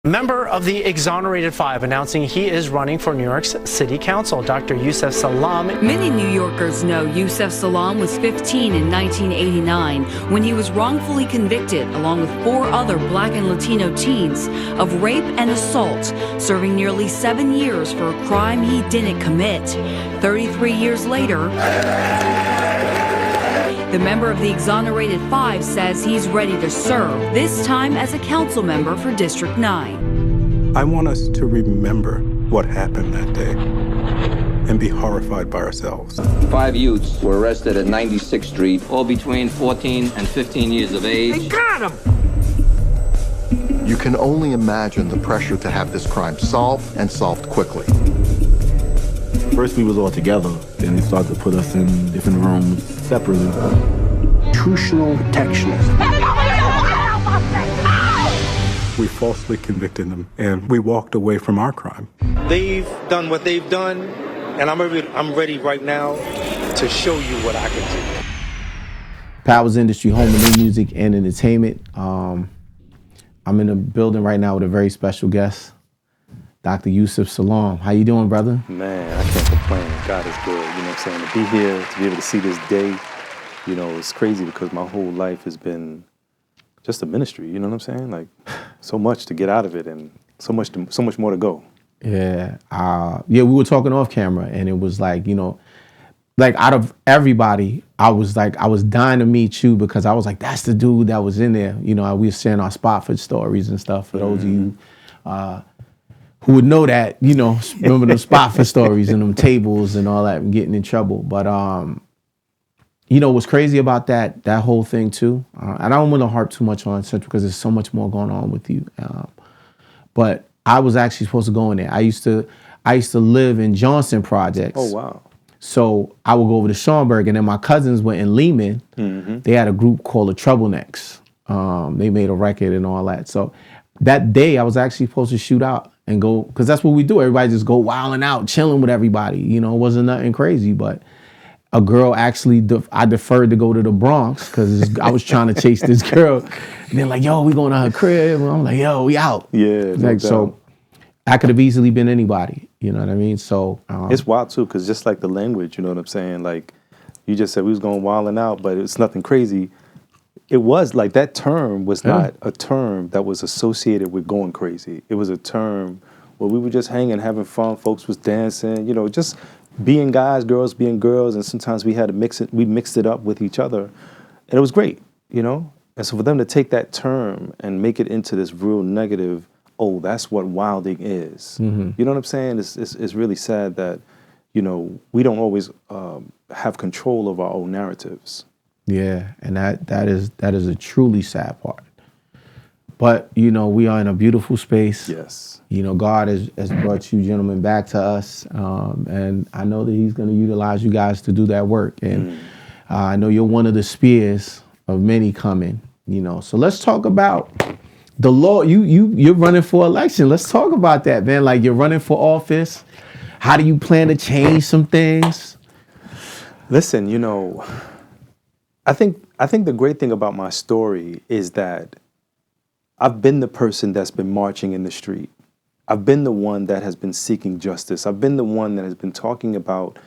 Member of the Exonerated Five announcing he is running for New York's City Council. Dr.Yusef Salaam. Many New Yorkers know Yusef Salaam was 15 in 1989 when he was wrongfully convicted, along with 4 other Black and Latino teens, of rape and assault, serving nearly 7 years for a crime he didn't commit. 33 years later, the member of the Exonerated Five says he's ready to serve, this time as a council member for District 9. I want us to remember what happened that day and be horrified by ourselves. 5 youths were arrested at 96th Street, all between 14 and 15 years of age. They got him! You can only imagine the pressure to have this crime solved and solved quickly. First we was all together, then they started to put us in different rooms separately. Institutional protectionist. We falsely convicted them, and we walked away from our crime. They've done what they've done, and I'm ready right now to show you what I can do. Powers Industry, home of new music and entertainment. I'm in a building right now with a very special guest, Dr.Yusef Salaam. How you doing, brother? Man, I can't complain. God is good. You know what I'm saying? To be here, to be able to see this day, you know, it's crazy because my whole life has been just a ministry. You know what I'm saying? Like, so much to get out of it, and so much more to go. Yeah. We were talking off camera, and it was like, you know, like out of everybody, I was dying to meet you because I was like, that's the dude that was in there. You know, we were sharing our Spofford stories and stuff. For those of you who would know that, you know, remember the Spofford stories and them tables and all that and getting in trouble. But, you know, what's crazy about that whole thing too, and I don't want to harp too much on Central because there's so much more going on with you. But I was actually supposed to go in there. I used to live in Johnson Projects. Oh, wow. So I would go over to Schaumburg, and then my cousins were in Lehman. Mm-hmm. They had a group called the Troublenecks. They made a record and all that. So that day I was actually supposed to shoot out and go, because that's what we do. Everybody just go wilding out, chilling with everybody. You know, it wasn't nothing crazy, but a girl actually, I deferred to go to the Bronx because I was trying to chase this girl. And they're like, yo, we going to her crib. And I'm like, yo, we out. Yeah. Like, so I could have easily been anybody. You know what I mean? So it's wild too, because just like the language, you know what I'm saying? Like, you just said we was going wilding out, but it's nothing crazy. It was like that term was not a term that was associated with going crazy. It was a term where we were just hanging, having fun. Folks was dancing, you know, just being guys, girls being girls, and sometimes we had to mix it. We mixed it up with each other, and it was great, you know. And so for them to take that term and make it into this real negative, oh, that's what wilding is. Mm-hmm. You know what I'm saying? It's really sad that, you know, we don't always have control of our own narratives. Yeah, and that is a truly sad part. But, you know, we are in a beautiful space. Yes. You know, God has brought you gentlemen back to us, and I know that he's going to utilize you guys to do that work. And I know you're one of the spears of many coming, you know. So let's talk about the law. You're running for election. Let's talk about that, man. Like, you're running for office. How do you plan to change some things? Listen, you know, I think the great thing about my story is that I've been the person that's been marching in the street. I've been the one that has been seeking justice. I've been the one that has been talking about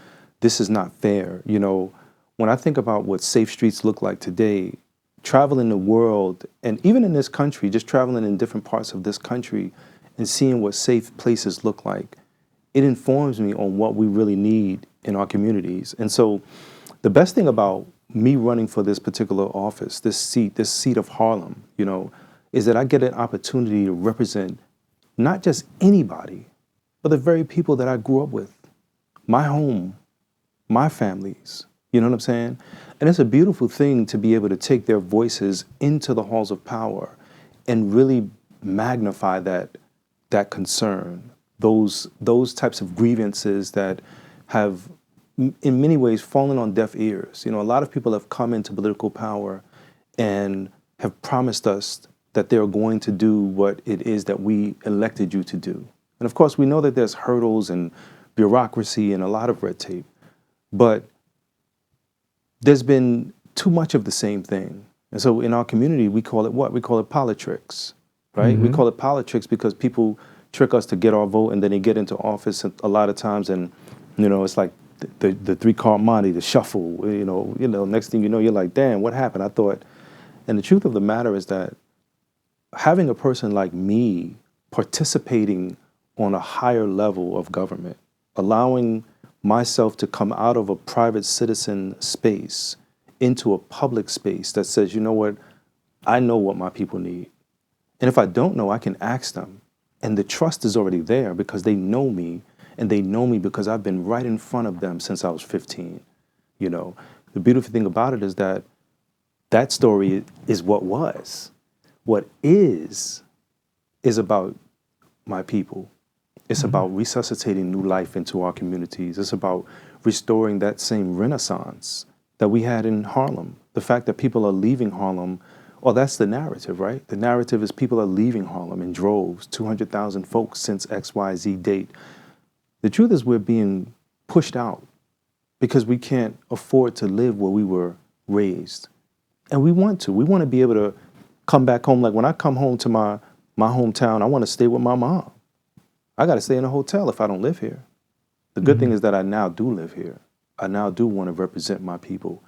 this is not fair. You know, when I think about what safe streets look like today, traveling the world, and even in this country, just traveling in different parts of this country and seeing what safe places look like, it informs me on what we really need in our communities. And so the best thing about me running for this particular office, this seat of Harlem, you know, is that I get an opportunity to represent not just anybody, but the very people that I grew up with, my home, my families, you know what I'm saying? And it's a beautiful thing to be able to take their voices into the halls of power and really magnify that concern, those types of grievances that have in many ways fallen on deaf ears. You know, a lot of people have come into political power and have promised us that they're going to do what it is that we elected you to do. And of course, we know that there's hurdles and bureaucracy and a lot of red tape, but there's been too much of the same thing. And so in our community, we call it what? We call it politricks. right? We call it politics because people trick us to get our vote, and then they get into office a lot of times, and it's like the three-card Monte, the shuffle. Next thing you know, you're like, damn, what happened? I thought. And the truth of the matter is that having a person like me participating on a higher level of government, allowing myself to come out of a private citizen space into a public space that says, you know what, I know what my people need. And if I don't know, I can ask them. And the trust is already there because they know me, and they know me because I've been right in front of them since I was 15. The beautiful thing about it is that that story is what was. What is about my people. It's about resuscitating new life into our communities. It's about restoring that same renaissance that we had in Harlem. The fact that people are leaving Harlem, well, that's the narrative, right? The narrative is people are leaving Harlem in droves, 200,000 folks since XYZ date. The truth is we're being pushed out because we can't afford to live where we were raised. And we want to. We want to be able to come back home. Like when I come home to my hometown, I want to stay with my mom. I got to stay in a hotel if I don't live here. The good thing is that I now do live here. I now do want to represent my people.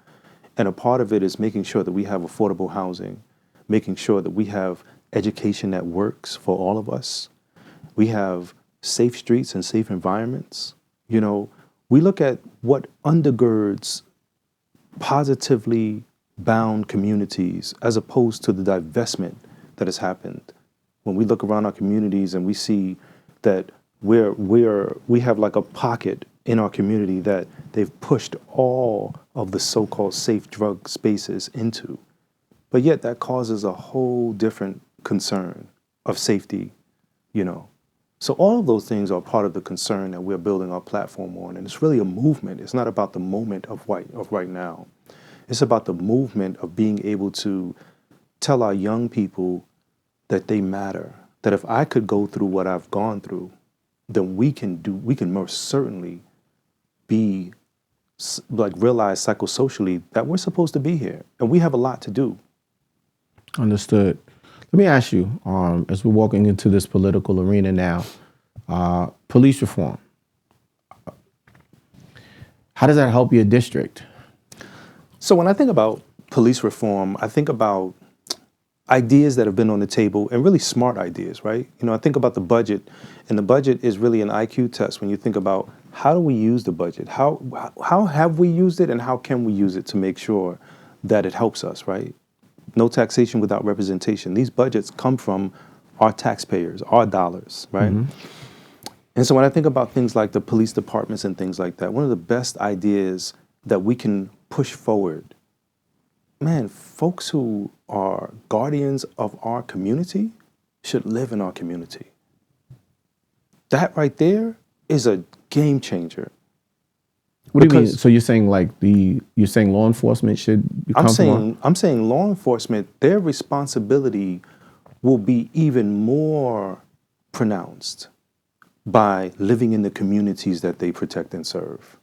And a part of it is making sure that we have affordable housing, making sure that we have education that works for all of us. We have safe streets and safe environments. We look at what undergirds positively bound communities as opposed to the divestment that has happened. When we look around our communities and we see that we have like a pocket in our community that they've pushed all of the so-called safe drug spaces into. But yet that causes a whole different concern of safety, So all of those things are part of the concern that we're building our platform on. And it's really a movement. It's not about the moment of right now. It's about the movement of being able to tell our young people that they matter. That if I could go through what I've gone through, then we can most certainly be realize psychosocially that we're supposed to be here and we have a lot to do. Understood. Let me ask you, as we're walking into this political arena now, police reform. How does that help your district? So when I think about police reform, I think about ideas that have been on the table and really smart ideas, right? I think about the budget, and the budget is really an IQ test when you think about how do we use the budget? How have we used it, and how can we use it to make sure that it helps us, right? No taxation without representation. These budgets come from our taxpayers, our dollars, right? And so when I think about things like the police departments and things like that, one of the best ideas that we can push forward, man, folks who are guardians of our community should live in our community. That right there is a game changer. What do you mean? So you're saying you're saying law enforcement should become I'm saying law enforcement, their responsibility will be even more pronounced by living in the communities that they protect and serve.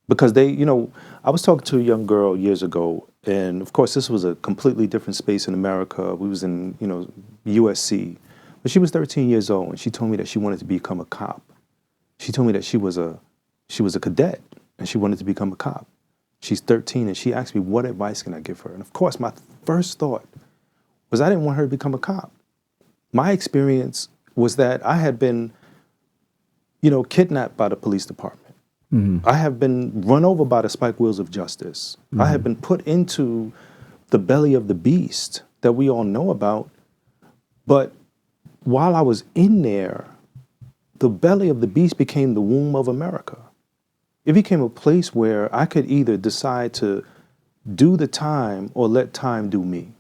Because I was talking to a young girl years ago, and of course this was a completely different space in America. We was in, USC. But she was 13 years old, and she told me that she wanted to become a cop. She told me that she was a cadet, and she wanted to become a cop. She's 13, and she asked me, what advice can I give her? And of course, my first thought was I didn't want her to become a cop. My experience was that I had been, kidnapped by the police department. I have been run over by the spike wheels of justice. I have been put into the belly of the beast that we all know about. But while I was in there, the belly of the beast became the womb of America. It became a place where I could either decide to do the time or let time do me.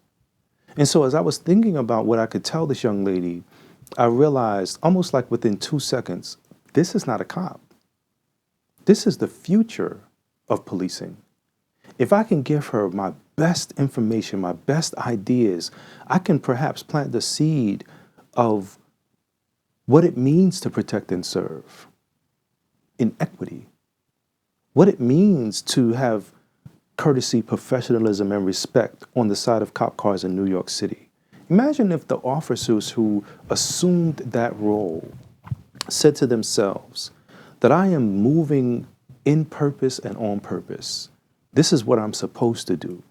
And so as I was thinking about what I could tell this young lady, I realized almost like within 2 seconds, this is not a cop. This is the future of policing. If I can give her my best information, my best ideas, I can perhaps plant the seed of what it means to protect and serve in equity, what it means to have courtesy, professionalism, and respect on the side of cop cars in New York City. Imagine if the officers who assumed that role said to themselves that I am moving in purpose and on purpose. This is what I'm supposed to do.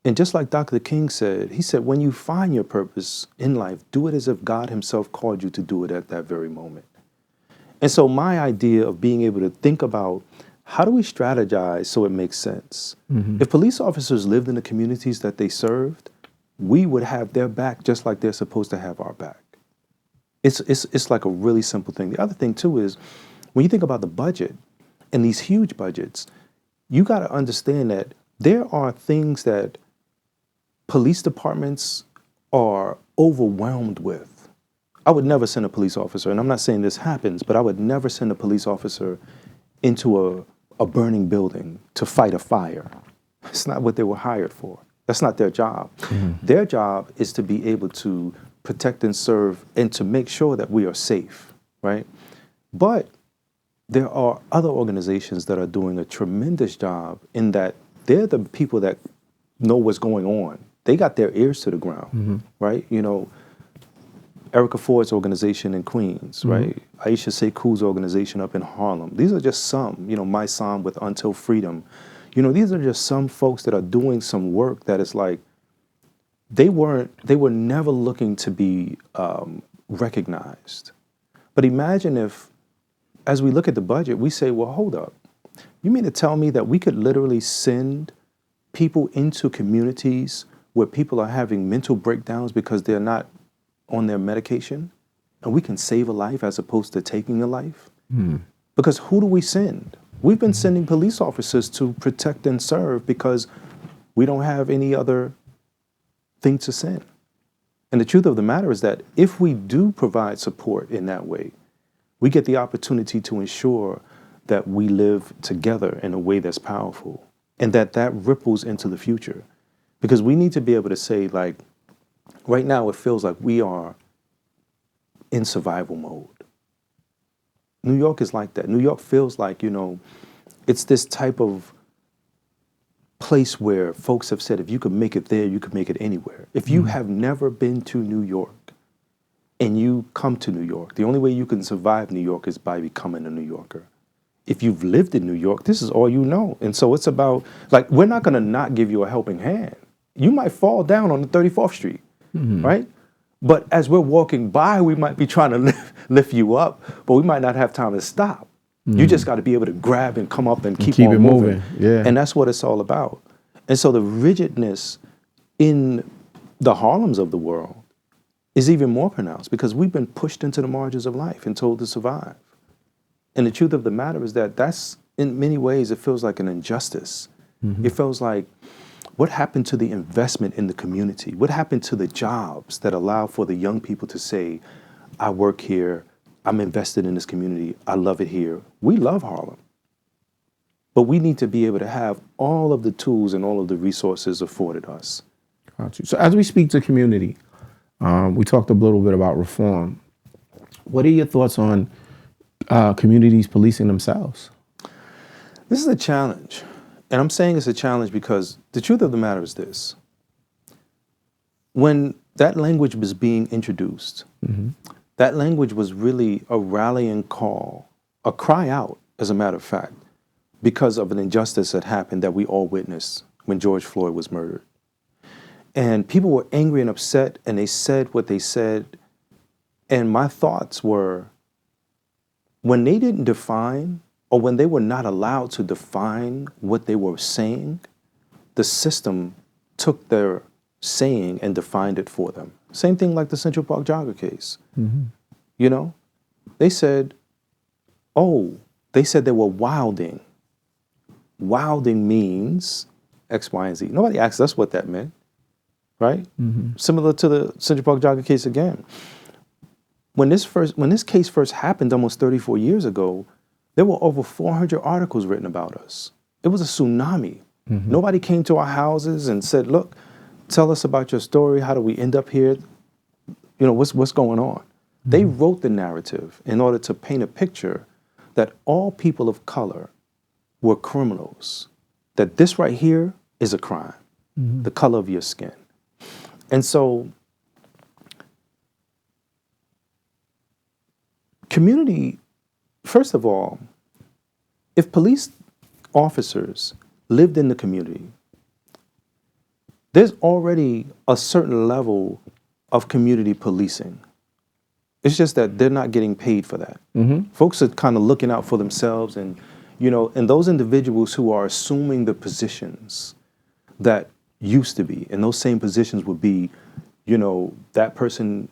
And just like Dr. King said, he said, when you find your purpose in life, do it as if God himself called you to do it at that very moment. And so my idea of being able to think about how do we strategize so it makes sense? If police officers lived in the communities that they served, we would have their back just like they're supposed to have our back. It's like a really simple thing. The other thing too is when you think about the budget and these huge budgets, you got to understand that there are things that police departments are overwhelmed with. I would never send a police officer, and I'm not saying this happens, but I would never send a police officer into a burning building to fight a fire. It's not what they were hired for. That's not their job. Their job is to be able to protect and serve and to make sure that we are safe, right? But there are other organizations that are doing a tremendous job in that they're the people that know what's going on. They got their ears to the ground, right? You know, Erica Ford's organization in Queens, right? Aisha Sekou's organization up in Harlem. These are just some, you know, My Psalm with Until Freedom. You know, these are just some folks that are doing some work that is like, they were never looking to be recognized. But imagine if, as we look at the budget, we say, well, hold up. You mean to tell me that we could literally send people into communities where people are having mental breakdowns because they're not on their medication, and we can save a life as opposed to taking a life? Because who do we send? We've been sending police officers to protect and serve because we don't have any other thing to send. And the truth of the matter is that if we do provide support in that way, we get the opportunity to ensure that we live together in a way that's powerful and that ripples into the future. Because we need to be able to say, like, right now it feels like we are in survival mode. New York is like that. New York feels like, you know, it's this type of place where folks have said, if you could make it there, you could make it anywhere. If you have never been to New York and you come to New York, the only way you can survive New York is by becoming a New Yorker. If you've lived in New York, this is all you know. And so it's about, like, we're not going to not give you a helping hand. You might fall down on the 34th Street, right? But as we're walking by, we might be trying to lift you up, but we might not have time to stop. You just got to be able to grab and come up and keep on it moving. Yeah. And that's what it's all about. And so the rigidness in the Harlems of the world is even more pronounced because we've been pushed into the margins of life and told to survive. And the truth of the matter is that that's, in many ways, it feels like an injustice. It feels like, what happened to the investment in the community? What happened to the jobs that allow for the young people to say, I work here, I'm invested in this community, I love it here. We love Harlem. But we need to be able to have all of the tools and all of the resources afforded us. So as we speak to community, we talked a little bit about reform. What are your thoughts on communities policing themselves? This is a challenge. And I'm saying it's a challenge because the truth of the matter is this. When that language was being introduced, that language was really a rallying call, a cry out, as a matter of fact, because of an injustice that happened that we all witnessed when George Floyd was murdered. And people were angry and upset, and they said what they said. And my thoughts were, when they didn't define, or when they were not allowed to define what they were saying, the system took their saying and defined it for them. Same thing like the Central Park jogger case. You know, they said, they were wilding. Wilding means X, Y, and Z. Nobody asked us what that meant, right? Similar to the Central Park jogger case again. When this case first happened almost 34 years ago, there were over 400 articles written about us. It was a tsunami. Nobody came to our houses and said, look, tell us about your story. How do we end up here? You know, what's going on? They wrote the narrative in order to paint a picture that all people of color were criminals, that this right here is a crime, the color of your skin. And so community, first of all, if police officers lived in the community, there's already a certain level of community policing. It's just that they're not getting paid for that. Folks are kind of looking out for themselves, and and those individuals who are assuming the positions that used to be, and those same positions would be, that person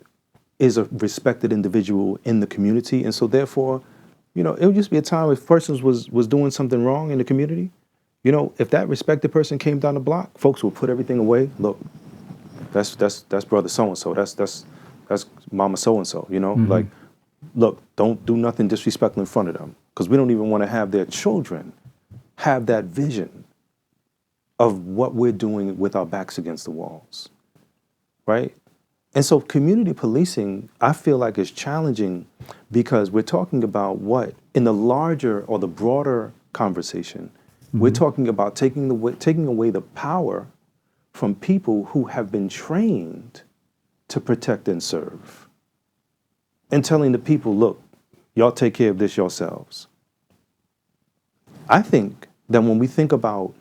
is a respected individual in the community, and so therefore, it would just be a time if person was doing something wrong in the community. If that respected person came down the block, folks will put everything away. Look, that's brother so and so. That's mama so and so. Like, look, don't do nothing disrespectful in front of them, because we don't even want to have their children have that vision of what we're doing with our backs against the walls, right? And so community policing, I feel like, is challenging because we're talking about what, in the larger or the broader conversation, we're talking about taking away the power from people who have been trained to protect and serve, and telling the people, look, y'all take care of this yourselves. I think that when we think about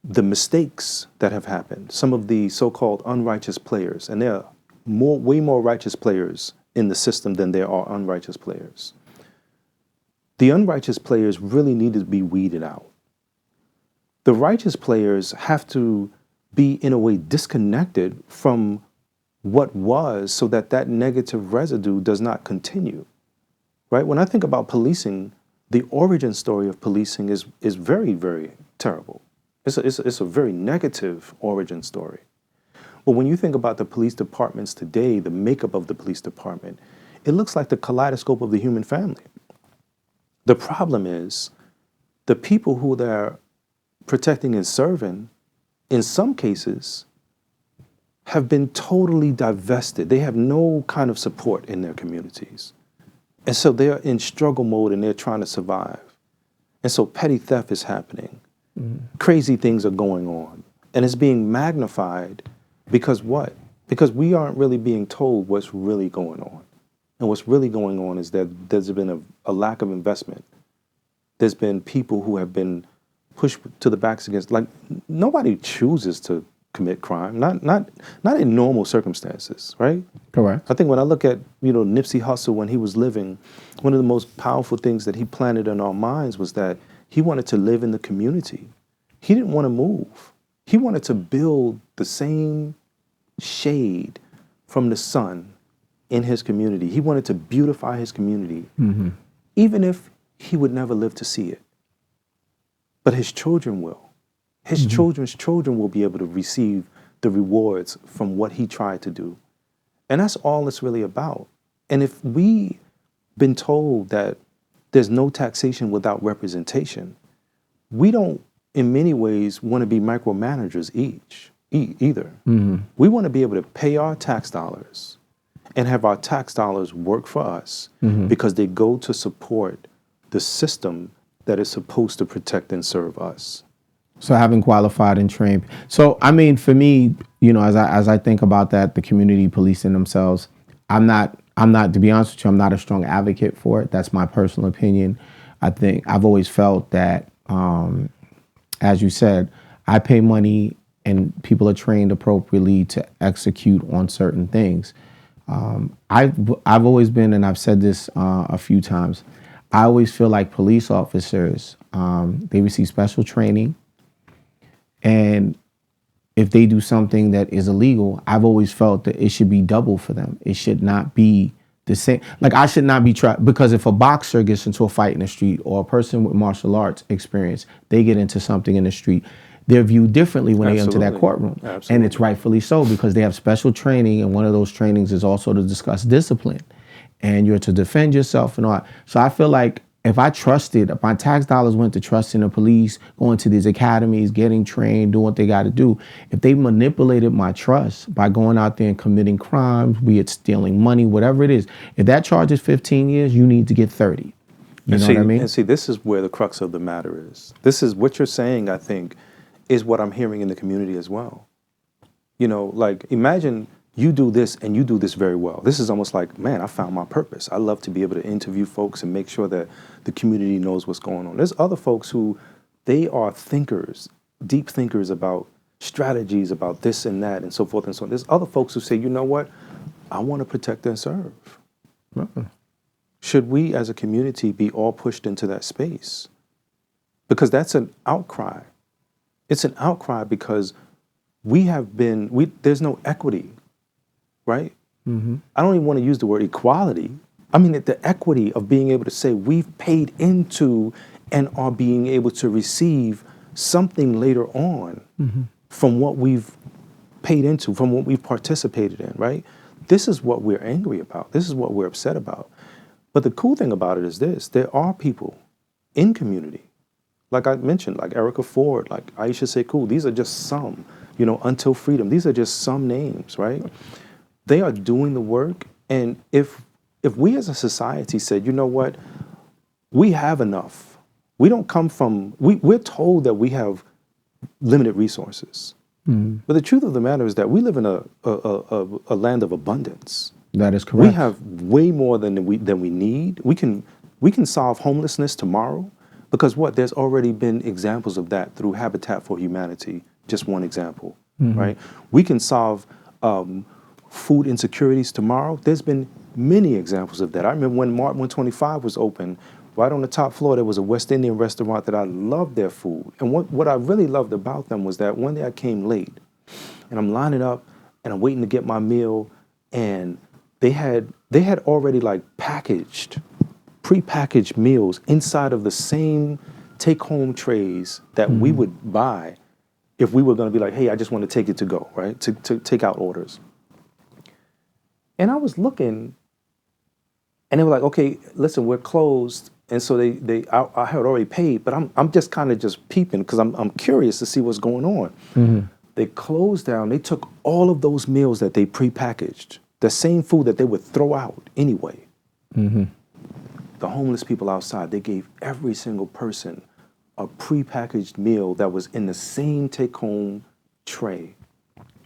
the mistakes that have happened, some of the so-called unrighteous players, and there are way more righteous players in the system than there are unrighteous players. The unrighteous players really need to be weeded out. The righteous players have to be, in a way, disconnected from what was, so that that negative residue does not continue, right? When I think about policing, the origin story of policing is very, very terrible. It's a very negative origin story. But when you think about the police departments today, the makeup of the police department, it looks like the kaleidoscope of the human family. The problem is the people who they're protecting and serving, in some cases, have been totally divested. They have no kind of support in their communities. And so they're in struggle mode and they're trying to survive. And so petty theft is happening. Crazy things are going on. And it's being magnified because what? Because we aren't really being told what's really going on. And what's really going on is that there's been a lack of investment. There's been people who have been pushed to the backs against, like, nobody chooses to commit crime, not in normal circumstances, right? Correct. I think when I look at, Nipsey Hussle when he was living, one of the most powerful things that he planted in our minds was that he wanted to live in the community. He didn't want to move. He wanted to build the same shade from the sun in his community. He wanted to beautify his community, even if he would never live to see it. But his children will. His children's children will be able to receive the rewards from what he tried to do. And that's all it's really about. And if we've been told that there's no taxation without representation, we don't, in many ways, want to be micromanagers either. We want to be able to pay our tax dollars and have our tax dollars work for us because they go to support the system that is supposed to protect and serve us. So having qualified and trained. So, I mean, for me, as I think about that, the community policing themselves, I'm not, to be honest with you, I'm not a strong advocate for it. That's my personal opinion. I think I've always felt that, as you said, I pay money and people are trained appropriately to execute on certain things. I've always been, and I've said this a few times, I always feel like police officers, they receive special training. And if they do something that is illegal, I've always felt that it should be double for them. It should not be the same. Like, I should not be tried, because if a boxer gets into a fight in the street or a person with martial arts experience, they get into something in the street, they're viewed differently when they enter that courtroom. And it's rightfully so, because they have special training, and one of those trainings is also to discuss discipline. And you're to defend yourself and all that. So I feel like if my tax dollars went to trusting the police, going to these academies, getting trained, doing what they got to do, if they manipulated my trust by going out there and committing crimes, be it stealing money, whatever it is, if that charge is 15 years, you need to get 30. You know what I mean? And see, this is where the crux of the matter is. This is what you're saying, I think, is what I'm hearing in the community as well. Like, imagine you do this and you do this very well. This is almost like, man, I found my purpose. I love to be able to interview folks and make sure that the community knows what's going on. There's other folks who, they are thinkers, deep thinkers about strategies, about this and that and so forth and so on. There's other folks who say, you know what, I want to protect and serve. Should we as a community be all pushed into that space? Because that's an outcry. It's an outcry because there's no equity, right? I don't even want to use the word equality. I mean, the equity of being able to say we've paid into and are being able to receive something later on from what we've paid into, from what we've participated in, right? This is what we're angry about. This is what we're upset about. But the cool thing about it is this: there are people in community, like I mentioned, like Erica Ford, like Aisha Sekou. These are just some, Until Freedom. These are just some names, right? They are doing the work. And if we as a society said, you know what, we have enough. We don't come from, we're told that we have limited resources. But the truth of the matter is that we live in a land of abundance. That is correct. We have way more than we need. We can solve homelessness tomorrow because there's already been examples of that through Habitat for Humanity. Just one example, right? We can solve food insecurities tomorrow. There's been many examples of that. I remember when Mart 125 was open, right on the top floor, there was a West Indian restaurant that I loved their food. And what I really loved about them was that one day I came late and I'm lining up and I'm waiting to get my meal, and they had already like pre-packaged meals inside of the same take-home trays that we would buy if we were going to be like, hey, I just want to take it to go, right? To take out orders. And I was looking, and they were like, okay, listen, we're closed. And so I had already paid, but I'm just kind of just peeping because I'm curious to see what's going on. They closed down. They took all of those meals that they pre-packaged, the same food that they would throw out anyway. The homeless people outside, they gave every single person a pre-packaged meal that was in the same take-home tray.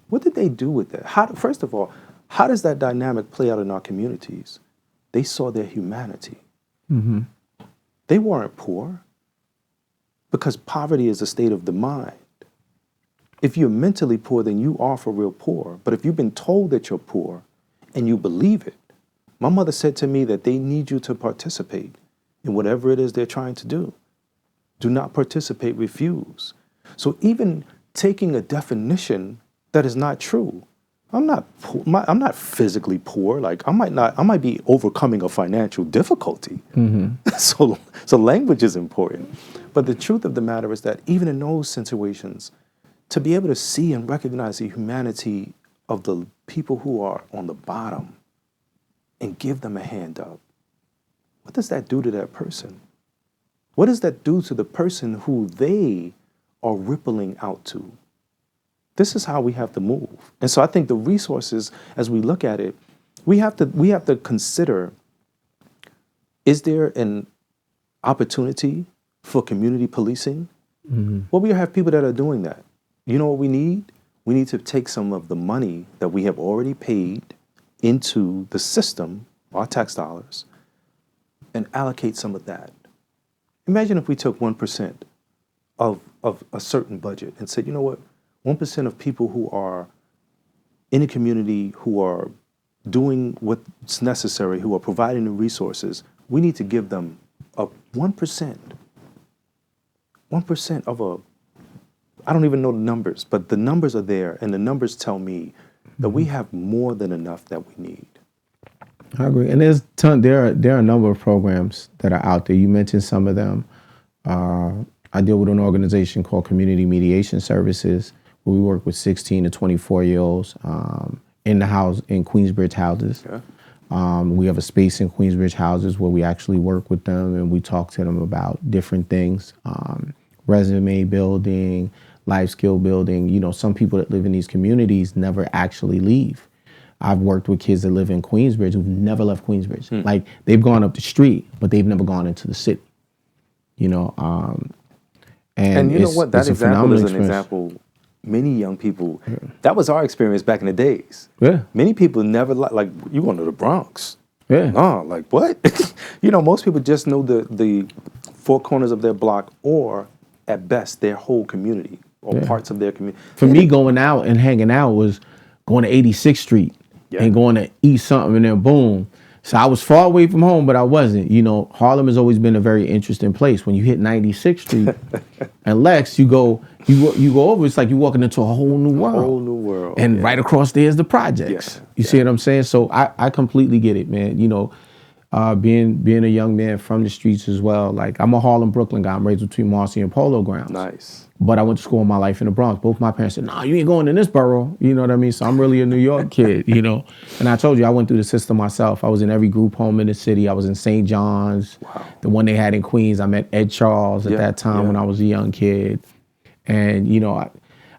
What did they do with that? First of all, how does that dynamic play out in our communities? They saw their humanity. They weren't poor because poverty is a state of the mind. If you're mentally poor, then you are for real poor. But if you've been told that you're poor and you believe it, my mother said to me that they need you to participate in whatever it is they're trying to do. Do not participate, refuse. So even taking a definition that is not true, I'm not physically poor. Like I might be overcoming a financial difficulty. So language is important. But the truth of the matter is that even in those situations, to be able to see and recognize the humanity of the people who are on the bottom and give them a hand up, what does that do to that person? What does that do to the person who they are rippling out to? This is how we have to move. And so I think the resources, as we look at it, we have to consider, is there an opportunity for community policing? Well, we have people that are doing that. You know what we need? We need to take some of the money that we have already paid into the system, our tax dollars, and allocate some of that. Imagine if we took 1% of a certain budget and said, you know what? 1% of people who are in a community, who are doing what's necessary, who are providing the resources, we need to give them a 1%. 1% of I don't even know the numbers, but the numbers are there, and the numbers tell me that we have more than enough that we need. I agree. And there are a number of programs that are out there. You mentioned some of them. I deal with an organization called Community Mediation Services, where we work with 16 to 24-year-olds in Queensbridge houses. Yeah. We have a space in Queensbridge houses where we actually work with them and we talk to them about different things, resume building, life skill building. You know, some people that live in these communities never actually leave. I've worked with kids that live in Queensbridge who've never left Queensbridge. Like they've gone up the street, but they've never gone into the city. You know, and you know what? That example is an example many young people, that was our experience back in the days. Yeah. Many people never, like, you going to the Bronx? Yeah. No, like, what? You know, most people just know the four corners of their block, or at best, their whole community, or parts of their community. For me, going out and hanging out was going to 86th Street and going to eat something, and then boom. So I was far away from home, but I wasn't. You know, Harlem has always been a very interesting place. When you hit 96th Street and Lex, you go over, it's like you're walking into a whole new world. A whole new world. And right across there is the projects. You see what I'm saying? So I completely get it, man. You know, being a young man from the streets as well. Like, I'm a Harlem, Brooklyn guy. I'm raised between Marcy and Polo Grounds. Nice. But I went to school all my life in the Bronx. Both my parents said, "No, you ain't going in this borough." You know what I mean? So I'm really a New York kid, you know. And I told you, I went through the system myself. I was in every group home in the city. I was in St. John's, the one they had in Queens. I met Ed Charles at that time when I was a young kid. And, you know,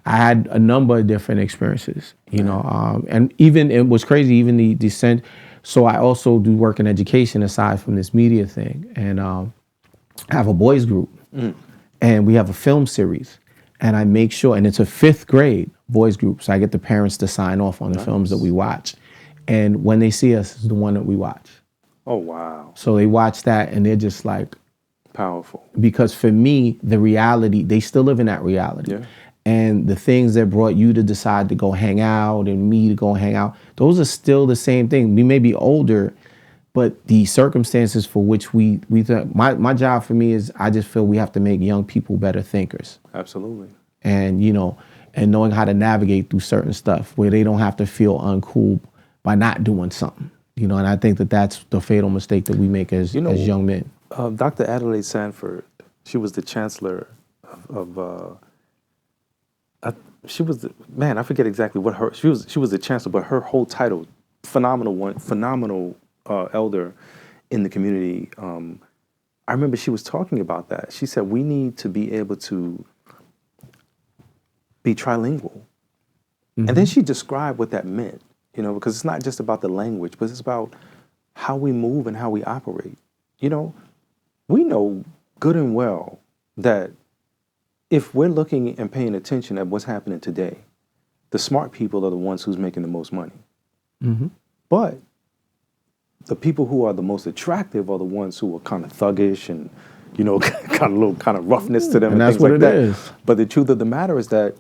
I had a number of different experiences, you know. And even, it was crazy, even the descent. So I also do work in education aside from this media thing. And I have a boys group. And we have a film series, and I make sure, and it's a 5th grade boys group, so I get the parents to sign off on the films that we watch. And when they see us, it's the one that we watch. Oh, wow. So they watch that, and they're just like... Powerful. Because for me, the reality, they still live in that reality. Yeah. And the things that brought you to decide to go hang out and me to go hang out, those are still the same thing. We may be older, but the circumstances for which we my job for me is, I just feel we have to make young people better thinkers. Absolutely. And, you know, and knowing how to navigate through certain stuff where they don't have to feel uncool by not doing something, you know. And I think that that's the fatal mistake that we make as young men. Dr. Adelaide Sanford, she was the chancellor of she was the, man, I forget exactly what her, she was the chancellor, but her whole title, phenomenal elder in the community. I remember she was talking about that. She said, we need to be able to be trilingual. And then she described what that meant, you know, because it's not just about the language, but it's about how we move and how we operate. You know, we know good and well that if we're looking and paying attention at what's happening today, the smart people are the ones who's making the most money. But the people who are the most attractive are the ones who are kind of thuggish and, you know, kind of roughness to them and that's things what like it that. is. But the truth of the matter is that,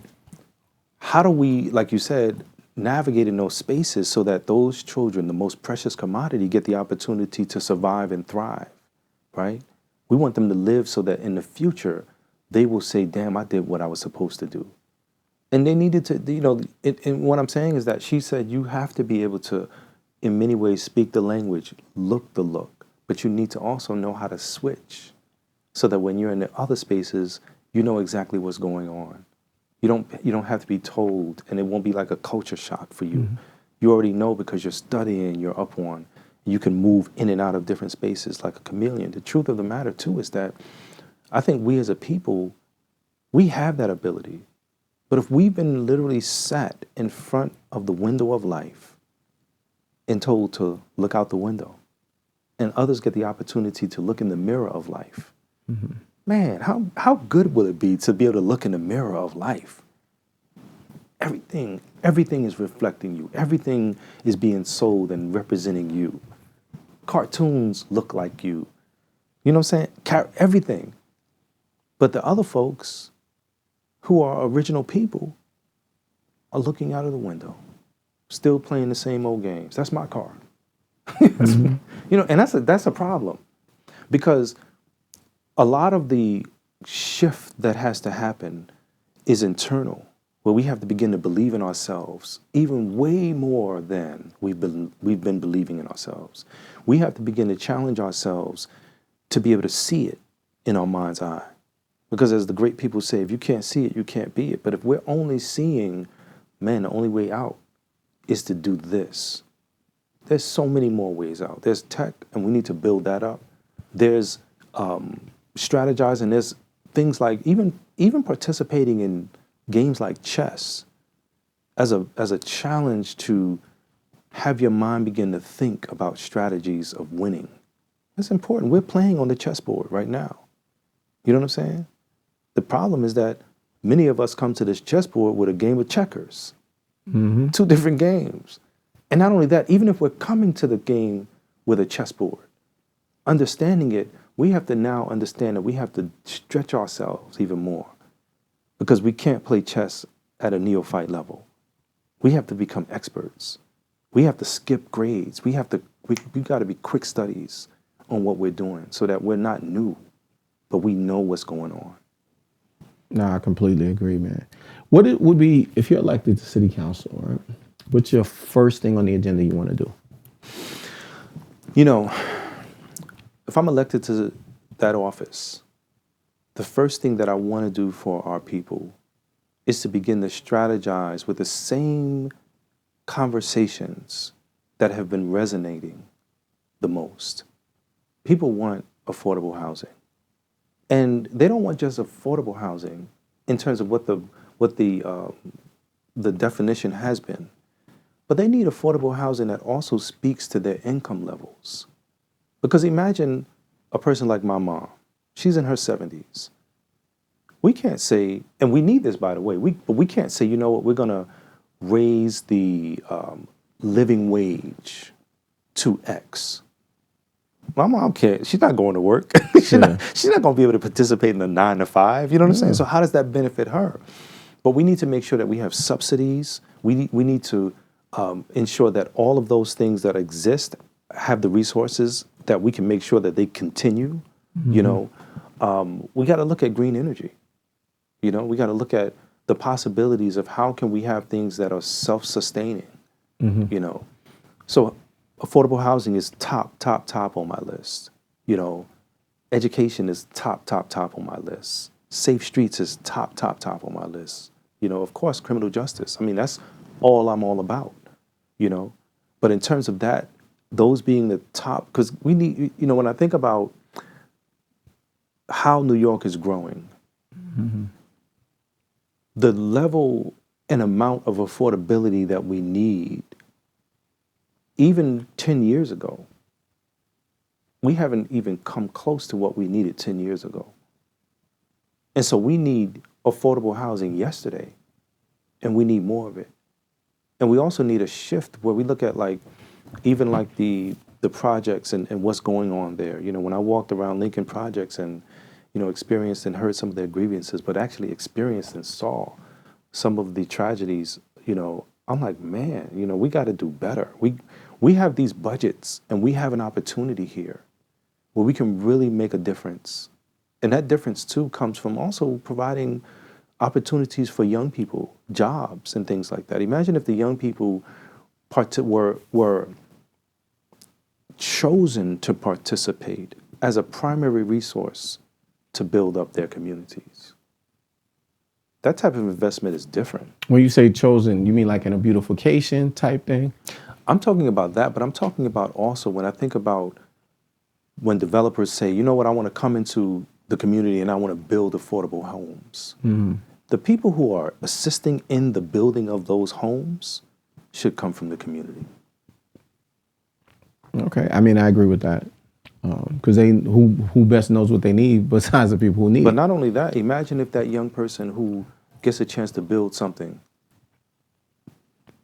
how do we, like you said, navigate in those spaces so that those children, the most precious commodity, get the opportunity to survive and thrive, right? We want them to live so that in the future, they will say, damn, I did what I was supposed to do. And they needed to, you know, and what I'm saying is that she said you have to be able to, in many ways, speak the language, look the look, but you need to also know how to switch so that when you're in the other spaces, you know exactly what's going on. You don't have to be told, and it won't be like a culture shock for you. You already know because you're studying, you're up on. You can move in and out of different spaces like a chameleon. The truth of the matter, too, is that I think we as a people, we have that ability. But if we've been literally sat in front of the window of life and told to look out the window, and others get the opportunity to look in the mirror of life, man, how good will it be to be able to look in the mirror of life? Everything is reflecting you. Everything is being sold and representing you. Cartoons look like you. You know what I'm saying? Everything. But the other folks who are original people are looking out of the window, still playing the same old games. That's my car. You know, and that's a problem, because a lot of the shift that has to happen is internal, where we have to begin to believe in ourselves even way more than we've been believing in ourselves. We have to begin to challenge ourselves to be able to see it in our mind's eye. Because as the great people say, if you can't see it, you can't be it. But if we're only seeing, man, the only way out is to do this. There's so many more ways out. There's tech, and we need to build that up. There's strategizing. There's things like even participating in games like chess as a challenge to have your mind begin to think about strategies of winning. That's important. We're playing on the chessboard right now. You know what I'm saying? The problem is that Many of us come to this chessboard with a game of checkers. Two different games. And not only that, even if we're coming to the game with a chessboard, understanding it, we have to now understand that we have to stretch ourselves even more, because we can't play chess at a neophyte level. We have to become experts. We have to skip grades. We got to be quick studies on what we're doing so that we're not new, but we know what's going on. No, I completely agree, man. What it would be, if you're elected to city council, right? What's your first thing on the agenda you want to do? You know, if I'm elected to that office, the first thing that I want to do for our people is to begin to strategize with the same conversations that have been resonating the most. People want affordable housing. And they don't want just affordable housing in terms of what the definition has been, but they need affordable housing that also speaks to their income levels. Because imagine a person like my mom. She's in her 70s. We can't say, and we need this, by the way, but we can't say, you know what, we're going to raise the living wage to X. My mom can't. She's not going to work. She's not going to be able to participate in a 9 to 5. You know what I'm saying? So how does that benefit her? But we need to make sure that we have subsidies. We need to ensure that all of those things that exist have the resources that we can make sure that they continue. You know, we got to look at green energy. You know, we got to look at the possibilities of how can we have things that are self-sustaining. You know, so affordable housing is top on my list. You know, education is top on my list. Safe streets is top on my list. You know, of course, criminal justice. I mean, that's all I'm all about, you know. But in terms of that, those being the top, because we need, you know, when I think about how New York is growing, the level and amount of affordability that we need, even 10 years ago, we haven't even come close to what we needed 10 years ago. And so we need affordable housing yesterday, and we need more of it. And we also need a shift where we look at even the projects and what's going on there. You know, when I walked around Lincoln Projects and, you know, experienced and heard some of their grievances, but actually experienced and saw some of the tragedies, you know, I'm like, man, you know, we got to do better. We have these budgets, and we have an opportunity here where we can really make a difference. And that difference, too, comes from also providing opportunities for young people, jobs and things like that. Imagine if the young people were chosen to participate as a primary resource to build up their communities. That type of investment is different. When you say chosen, you mean like in a beautification type thing? I'm talking about that, but I'm talking about also when I think about when developers say, you know what, I want to come into the community and I want to build affordable homes. The people who are assisting in the building of those homes should come from the community. Okay, I mean, I agree with that. Because who best knows what they need besides the people who need it. But not only that, imagine if that young person who gets a chance to build something,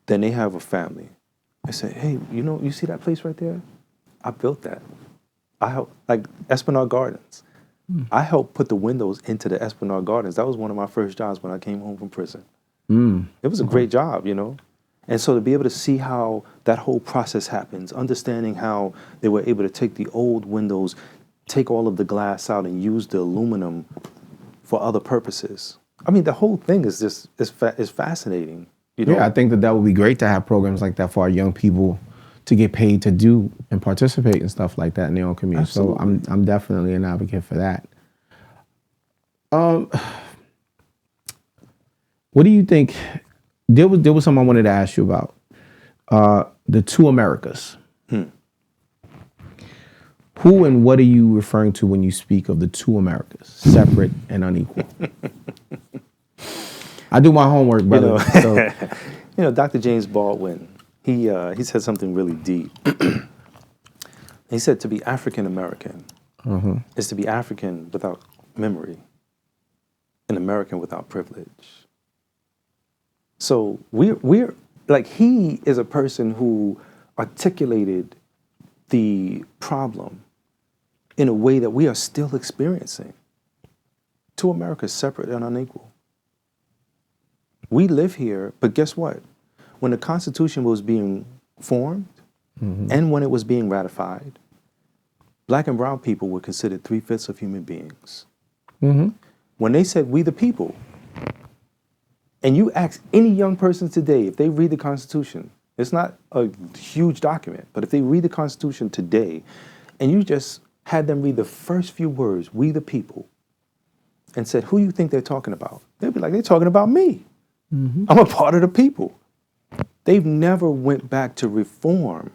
then they have a family. They say, hey, you know, you see that place right there? I built that. I helped, like Esplanade Gardens. I helped put the windows into the Esplanade Gardens. That was one of my first jobs when I came home from prison. It was a great job, you know? And so to be able to see how that whole process happens, understanding how they were able to take the old windows, take all of the glass out and use the aluminum for other purposes. I mean, the whole thing is just, is fascinating. You know? Yeah, I think that would be great to have programs like that for our young people to get paid to do and participate in stuff like that in their own community. Absolutely. So I'm definitely an advocate for that. What do you think? There was something I wanted to ask you about. The two Americas. Who and what are you referring to when you speak of the two Americas, separate and unequal? I do my homework, brother. You know, you know, Dr. James Baldwin, he said something really deep. He said to be African American is to be African without memory. an American without privilege. So we're like, he is a person who articulated the problem in a way that we are still experiencing. Two Americas, separate and unequal. We live here, but guess what? When the Constitution was being formed and when it was being ratified, Black and brown people were considered 3/5 of human beings. When they said we the people, and you ask any young person today if they read the Constitution, it's not a huge document, but if they read the Constitution today and you just had them read the first few words, we the people, and said, who do you think they're talking about? They'd be like, they're talking about me. I'm a part of the people. They've never went back to reform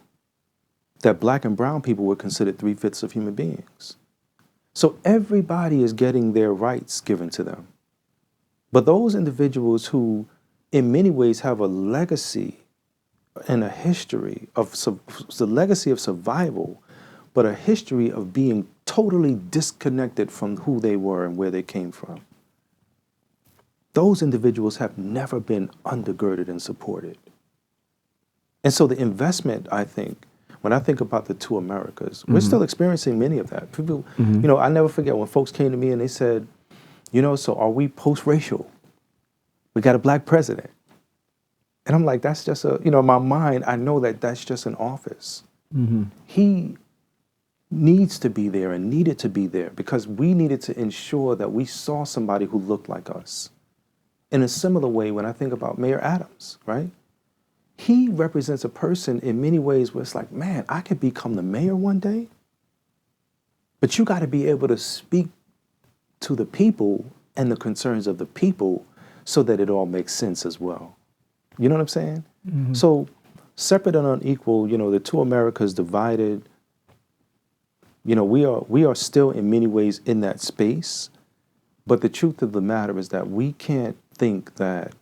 that Black and brown people were considered 3/5 of human beings. So everybody is getting their rights given to them. But those individuals who in many ways have a legacy and a history of the legacy of survival, but a history of being totally disconnected from who they were and where they came from. Those individuals have never been undergirded and supported. And so the investment, I think, when I think about the two Americas, we're still experiencing many of that. People, you know, I never forget when folks came to me and they said, you know, so are we post-racial? We got a Black president. And I'm like, that's just in my mind, I know that that's just an office. He needs to be there and needed to be there because we needed to ensure that we saw somebody who looked like us. In a similar way, when I think about Mayor Adams, right? He represents a person in many ways where it's like, man, I could become the mayor one day, but you got to be able to speak to the people and the concerns of the people so that it all makes sense as well. You know what I'm saying? So separate and unequal, the two Americas divided, we are still in many ways in that space, but the truth of the matter is that we can't think that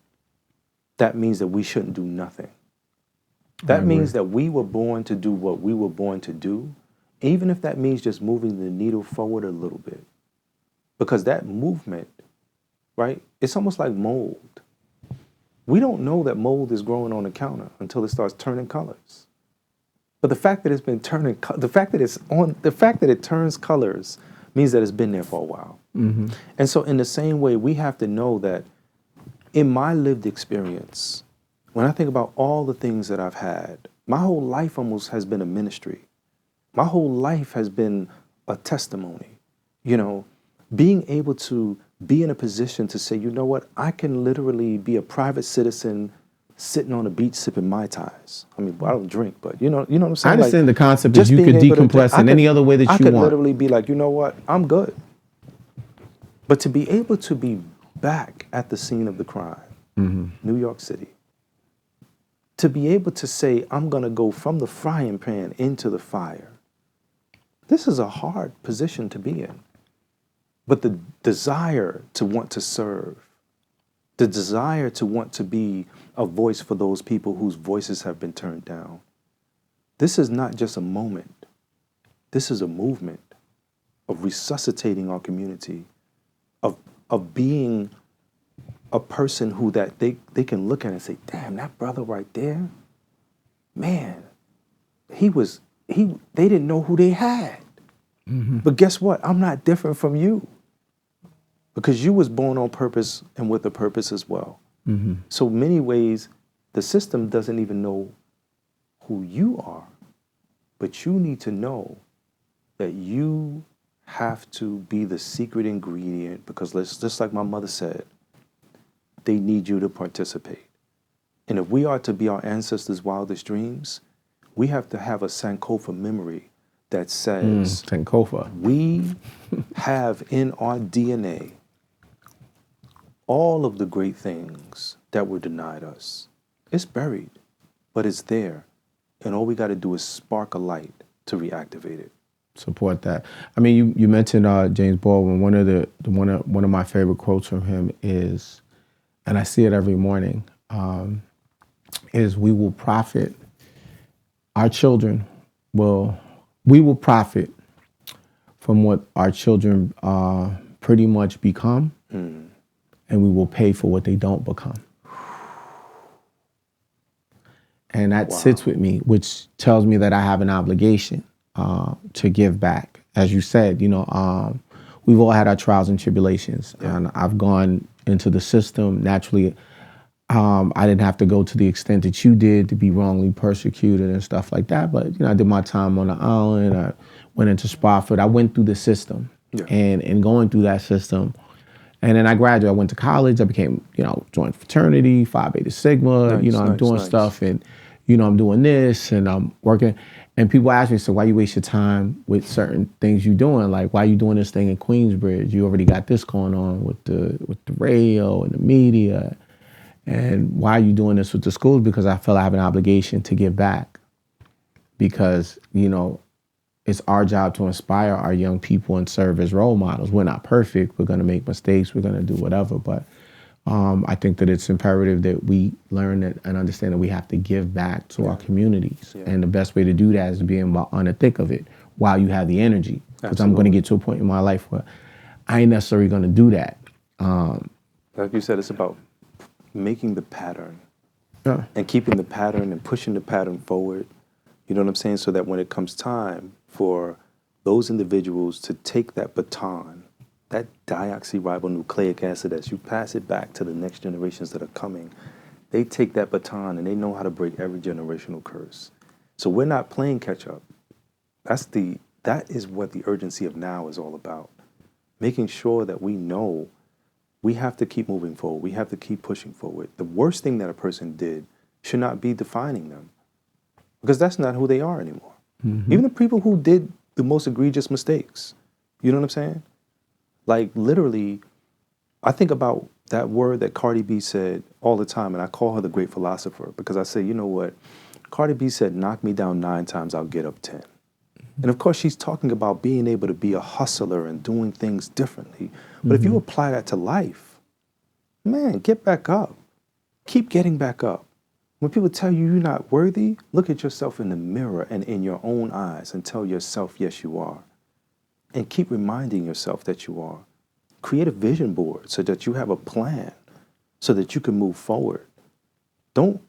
that means that we shouldn't do nothing. That means that we were born to do what we were born to do, even if that means just moving the needle forward a little bit. Because that movement, right, it's almost like mold. We don't know that mold is growing on the counter until it starts turning colors. But the fact that it's been turning, the fact that it turns colors means that it's been there for a while. And so in the same way, we have to know that in my lived experience, when I think about all the things that I've had, my whole life almost has been a ministry. My whole life has been a testimony. Being able to be in a position to say, you know what, I can literally be a private citizen sitting on a beach sipping Mai Tais. I mean, I don't drink, but you know what I'm saying? I understand the concept that you could decompress in any other way that you want. I could literally be like, you know what, I'm good. But to be able to be back at the scene of the crime, New York City, to be able to say, I'm going to go from the frying pan into the fire, this is a hard position to be in. But the desire to want to serve, the desire to want to be a voice for those people whose voices have been turned down, this is not just a moment. This is a movement of resuscitating our community, of being a person who that they can look at and say, damn, that brother right there, man, they didn't know who they had. But guess what? I'm not different from you. Because you was born on purpose and with a purpose as well. So many ways, the system doesn't even know who you are, but you need to know that you have to be the secret ingredient because just like my mother said, they need you to participate. And if we are to be our ancestors' wildest dreams, we have to have a Sankofa memory that says, Sankofa. We have in our DNA all of the great things that were denied us. It's buried, but it's there. And all we got to do is spark a light to reactivate it. Support that. I mean, you mentioned James Baldwin. One of my favorite quotes from him is, and I see it every morning, is we will profit. We will profit from what our children pretty much become. and we will pay for what they don't become. And that sits with me, which tells me that I have an obligation to give back. As you said, we've all had our trials and tribulations, and I've gone into the system naturally. I didn't have to go to the extent that you did to be wrongly persecuted and stuff like that. But I did my time on the island. I went into Spofford. I went through the system, and going through that system, and then I graduated. I went to college. I became, joined fraternity, Phi Beta Sigma. I'm doing stuff, and I'm doing this, and I'm working. And people ask me, so why you waste your time with certain things you're doing? Like, why you doing this thing in Queensbridge? You already got this going on with the radio and the media. And why are you doing this with the schools? Because I feel I have an obligation to give back. Because, it's our job to inspire our young people and serve as role models. We're not perfect. We're going to make mistakes. We're going to do whatever. But I think that it's imperative that we learn and understand that we have to give back to our communities. Yeah. And the best way to do that is being on the thick of it while you have the energy. Because I'm going to get to a point in my life where I ain't necessarily going to do that. Like you said, it's about making the pattern and keeping the pattern and pushing the pattern forward. You know what I'm saying? So that when it comes time for those individuals to take that baton, that deoxyribonucleic acid, as you pass it back to the next generations that are coming, they take that baton and they know how to break every generational curse. So we're not playing catch up. That is what the urgency of now is all about. Making sure that we know we have to keep moving forward. We have to keep pushing forward. The worst thing that a person did should not be defining them, because that's not who they are anymore. Mm-hmm. Even the people who did the most egregious mistakes, you know what I'm saying? Like, literally, I think about that word that Cardi B said all the time, and I call her the great philosopher, because I say, you know what? Cardi B said, knock me down 9 times, I'll get up 10. And of course, she's talking about being able to be a hustler and doing things differently. But if you apply that to life, man, get back up. Keep getting back up. When people tell you you're not worthy, look at yourself in the mirror and in your own eyes and tell yourself, yes, you are. And keep reminding yourself that you are. Create a vision board so that you have a plan so that you can move forward. Don't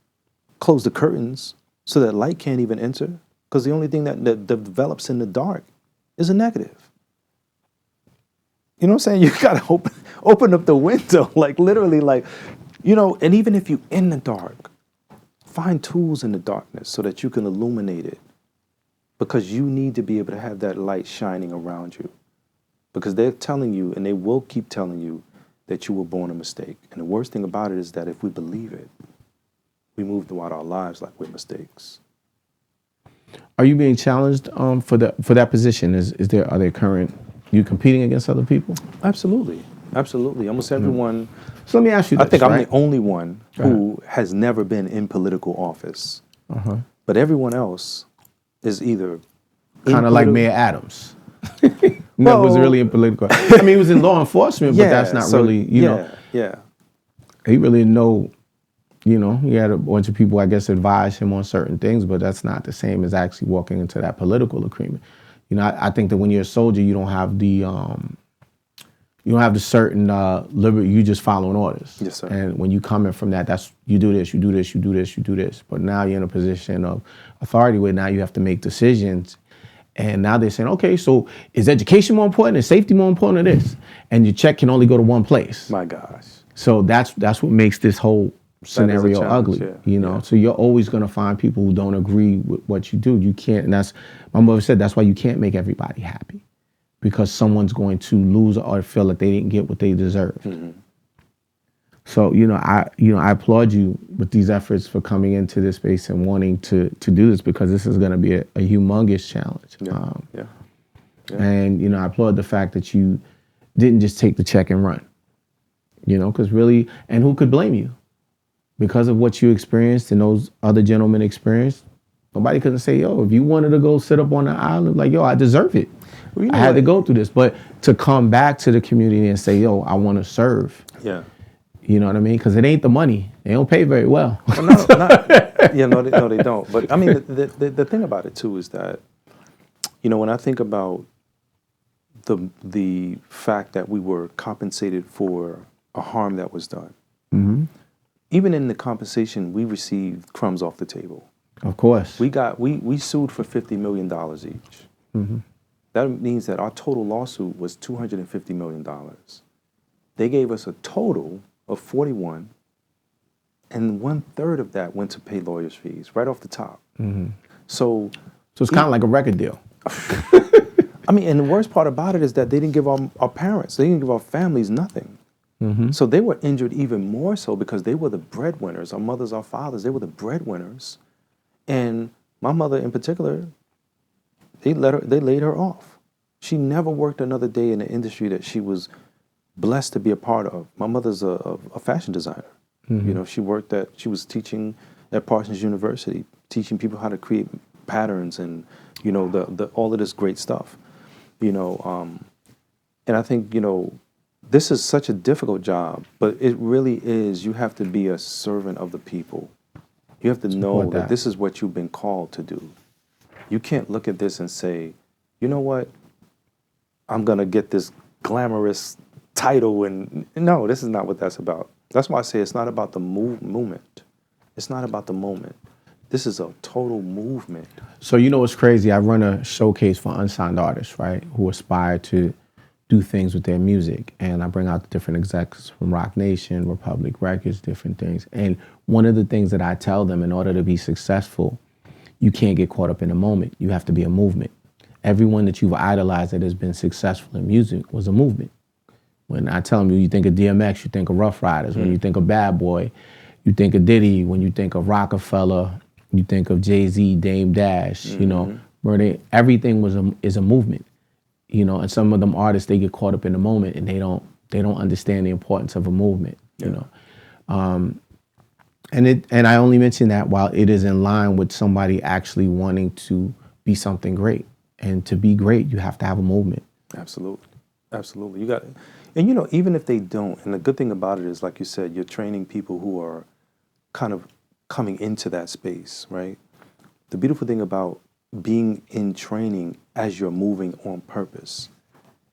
close the curtains so that light can't even enter, because the only thing that develops in the dark is a negative. You know what I'm saying? You got to open up the window, like literally, like, and even if you're in the dark, find tools in the darkness so that you can illuminate it, because you need to be able to have that light shining around you, because they're telling you, and they will keep telling you, that you were born a mistake. And the worst thing about it is that if we believe it, we move throughout our lives like we're mistakes. Are you being challenged for that position? Are there current, you competing against other people? Absolutely. Almost everyone. So let me ask you this, I think I'm the only one who has never been in political office. But everyone else is either kind of like Mayor Adams. No, was really in political. I mean, he was in law enforcement, but that's not really, Yeah. He really didn't know. He had a bunch of people, I guess, advise him on certain things, but that's not the same as actually walking into that political agreement. I think that when you're a soldier, you don't have the certain liberty. You just following orders. Yes, sir. And when you come in from that, that's you do this, you do this, you do this, you do this. But now you're in a position of authority where now you have to make decisions. And now they're saying, okay, so is education more important? Is safety more important than this? And your check can only go to one place. My gosh. So that's what makes this whole scenario ugly, So you're always going to find people who don't agree with what you do. You can't, and that's, my mother said, that's why you can't make everybody happy, because someone's going to lose or feel that they didn't get what they deserve. So, I applaud you with these efforts for coming into this space and wanting to do this, because this is going to be a humongous challenge. And, I applaud the fact that you didn't just take the check and run, because really, and who could blame you? Because of what you experienced and those other gentlemen experienced, nobody couldn't say, yo, if you wanted to go sit up on the island, like, yo, I deserve it. Well, I had to go through this. But to come back to the community and say, yo, I want to serve. Yeah. You know what I mean? Because it ain't the money. They don't pay very well. No, they don't. But I mean, the thing about it too is that, when I think about the fact that we were compensated for a harm that was done. Mm-hmm. Even in the compensation, we received crumbs off the table. Of course. We sued for $50 million each. Mm-hmm. That means that our total lawsuit was $250 million. They gave us a total of 41, and 1/3 of that went to pay lawyers' fees right off the top. Mm-hmm. So it's kind of like a record deal. I mean, and the worst part about it is that they didn't give our parents, they didn't give our families nothing. Mm-hmm. So they were injured even more so because they were the breadwinners. Our mothers, our fathers, they were the breadwinners. And my mother in particular, they laid her off. She never worked another day in the industry that she was blessed to be a part of. My mother's a fashion designer. Mm-hmm. You know, she was teaching at Parsons University, teaching people how to create patterns and, you know, the all of this great stuff. You know, and I think, you know, this is such a difficult job, but it really is. You have to be a servant of the people. You have to know that this is what you've been called to do. You can't look at this and say, you know what, I'm going to get this glamorous title. And no, this is not what that's about. That's why I say it's not about the movement. It's not about the moment. This is a total movement. So you know what's crazy? I run a showcase for unsigned artists, right, who aspire to do things with their music. And I bring out the different execs from Rock Nation, Republic Records, different things. And one of the things that I tell them, in order to be successful, you can't get caught up in a moment. You have to be a movement. Everyone that you've idolized that has been successful in music was a movement. When I tell them, you think of DMX, you think of Rough Riders. When you think of Bad Boy, you think of Diddy. When you think of Rockefeller, you think of Jay-Z, Dame Dash, you know, where everything is a movement. You know, and some of them artists, they get caught up in the moment and they don't understand the importance of a movement, you know. And I only mention that while it is in line with somebody actually wanting to be something great. And to be great, you have to have a movement. Absolutely. Absolutely. You got it. And you know, even if they don't, and the good thing about it is, like you said, you're training people who are kind of coming into that space, right? The beautiful thing about being in training as you're moving on purpose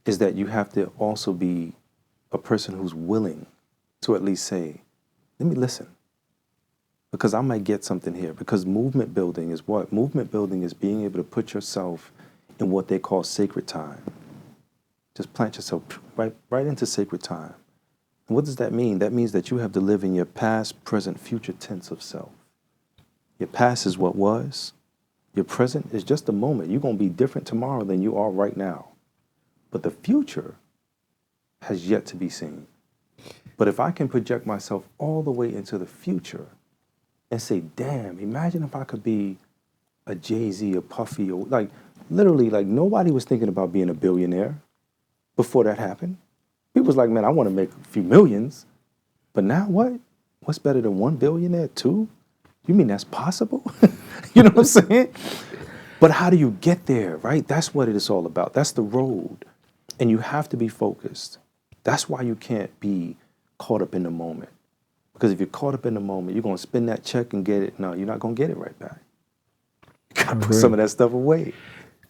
is that you have to also be a person who's willing to at least say, let me listen, because I might get something here. Because movement building is what? Movement building is being able to put yourself in what they call sacred time. Just plant yourself right into sacred time. And what does that mean? That means that you have to live in your past, present, future tense of self. Your past is what was. Your present is just a moment. You're going to be different tomorrow than you are right now. But the future has yet to be seen. But if I can project myself all the way into the future and say, damn, imagine if I could be a Jay-Z, a Puffy, or like literally, like nobody was thinking about being a billionaire before that happened. People was like, man, I want to make a few millions. But now what? What's better than 1 billionaire? 2? You mean that's possible? You know what I'm saying? But how do you get there, right? That's what it is all about. That's the road. And you have to be focused. That's why you can't be caught up in the moment. Because if you're caught up in the moment, you're going to spend that check and get it. No, you're not going to get it right back. You got to put some of that stuff away.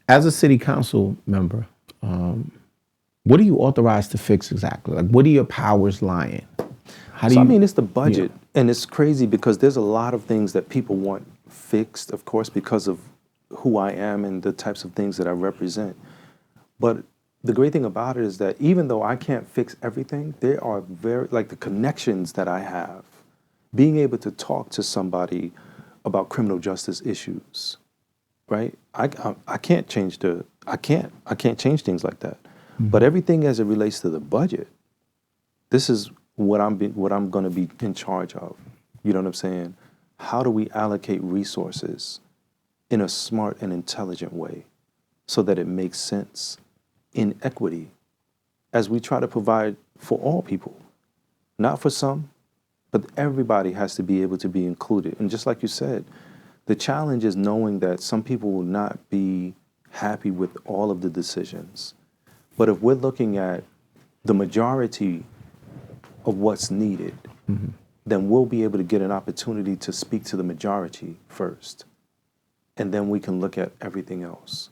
As a city council member, what are you authorized to fix exactly? Like, what are your powers lie in? How do you, I mean, it's the budget. Yeah. And it's crazy because there's a lot of things that people want fixed, of course, because of who I am and the types of things that I represent. But the great thing about it is that even though I can't fix everything, there are like the connections that I have, being able to talk to somebody about criminal justice issues, right? I can't change I can't change things like that. Mm-hmm. But everything as it relates to the budget, this is what I'm going to be in charge of. You know what I'm saying? How do we allocate resources in a smart and intelligent way so that it makes sense in equity as we try to provide for all people, not for some, but everybody has to be able to be included. And just like you said, the challenge is knowing that some people will not be happy with all of the decisions. But if we're looking at the majority of what's needed, mm-hmm. then we'll be able to get an opportunity to speak to the majority first. And then we can look at everything else.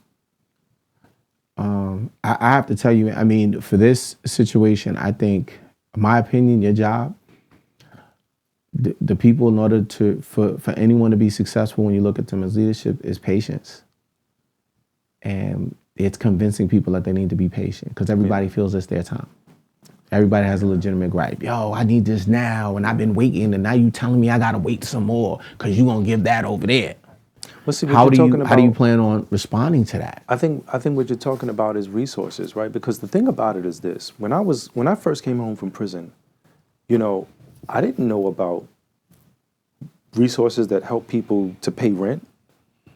I have to tell you, I mean, for this situation, I think in my opinion, your job, the people, in order for anyone to be successful when you look at them as leadership, is patience. And it's convincing people that they need to be patient, because everybody feels it's their time. Everybody has a legitimate gripe. Yo, I need this now, and I've been waiting, and now you telling me I gotta wait some more because you gonna give that over there. Well, see, How do you plan on responding to that? I think what you're talking about is resources, right? Because the thing about it is this: when I first came home from prison, you know, I didn't know about resources that help people to pay rent.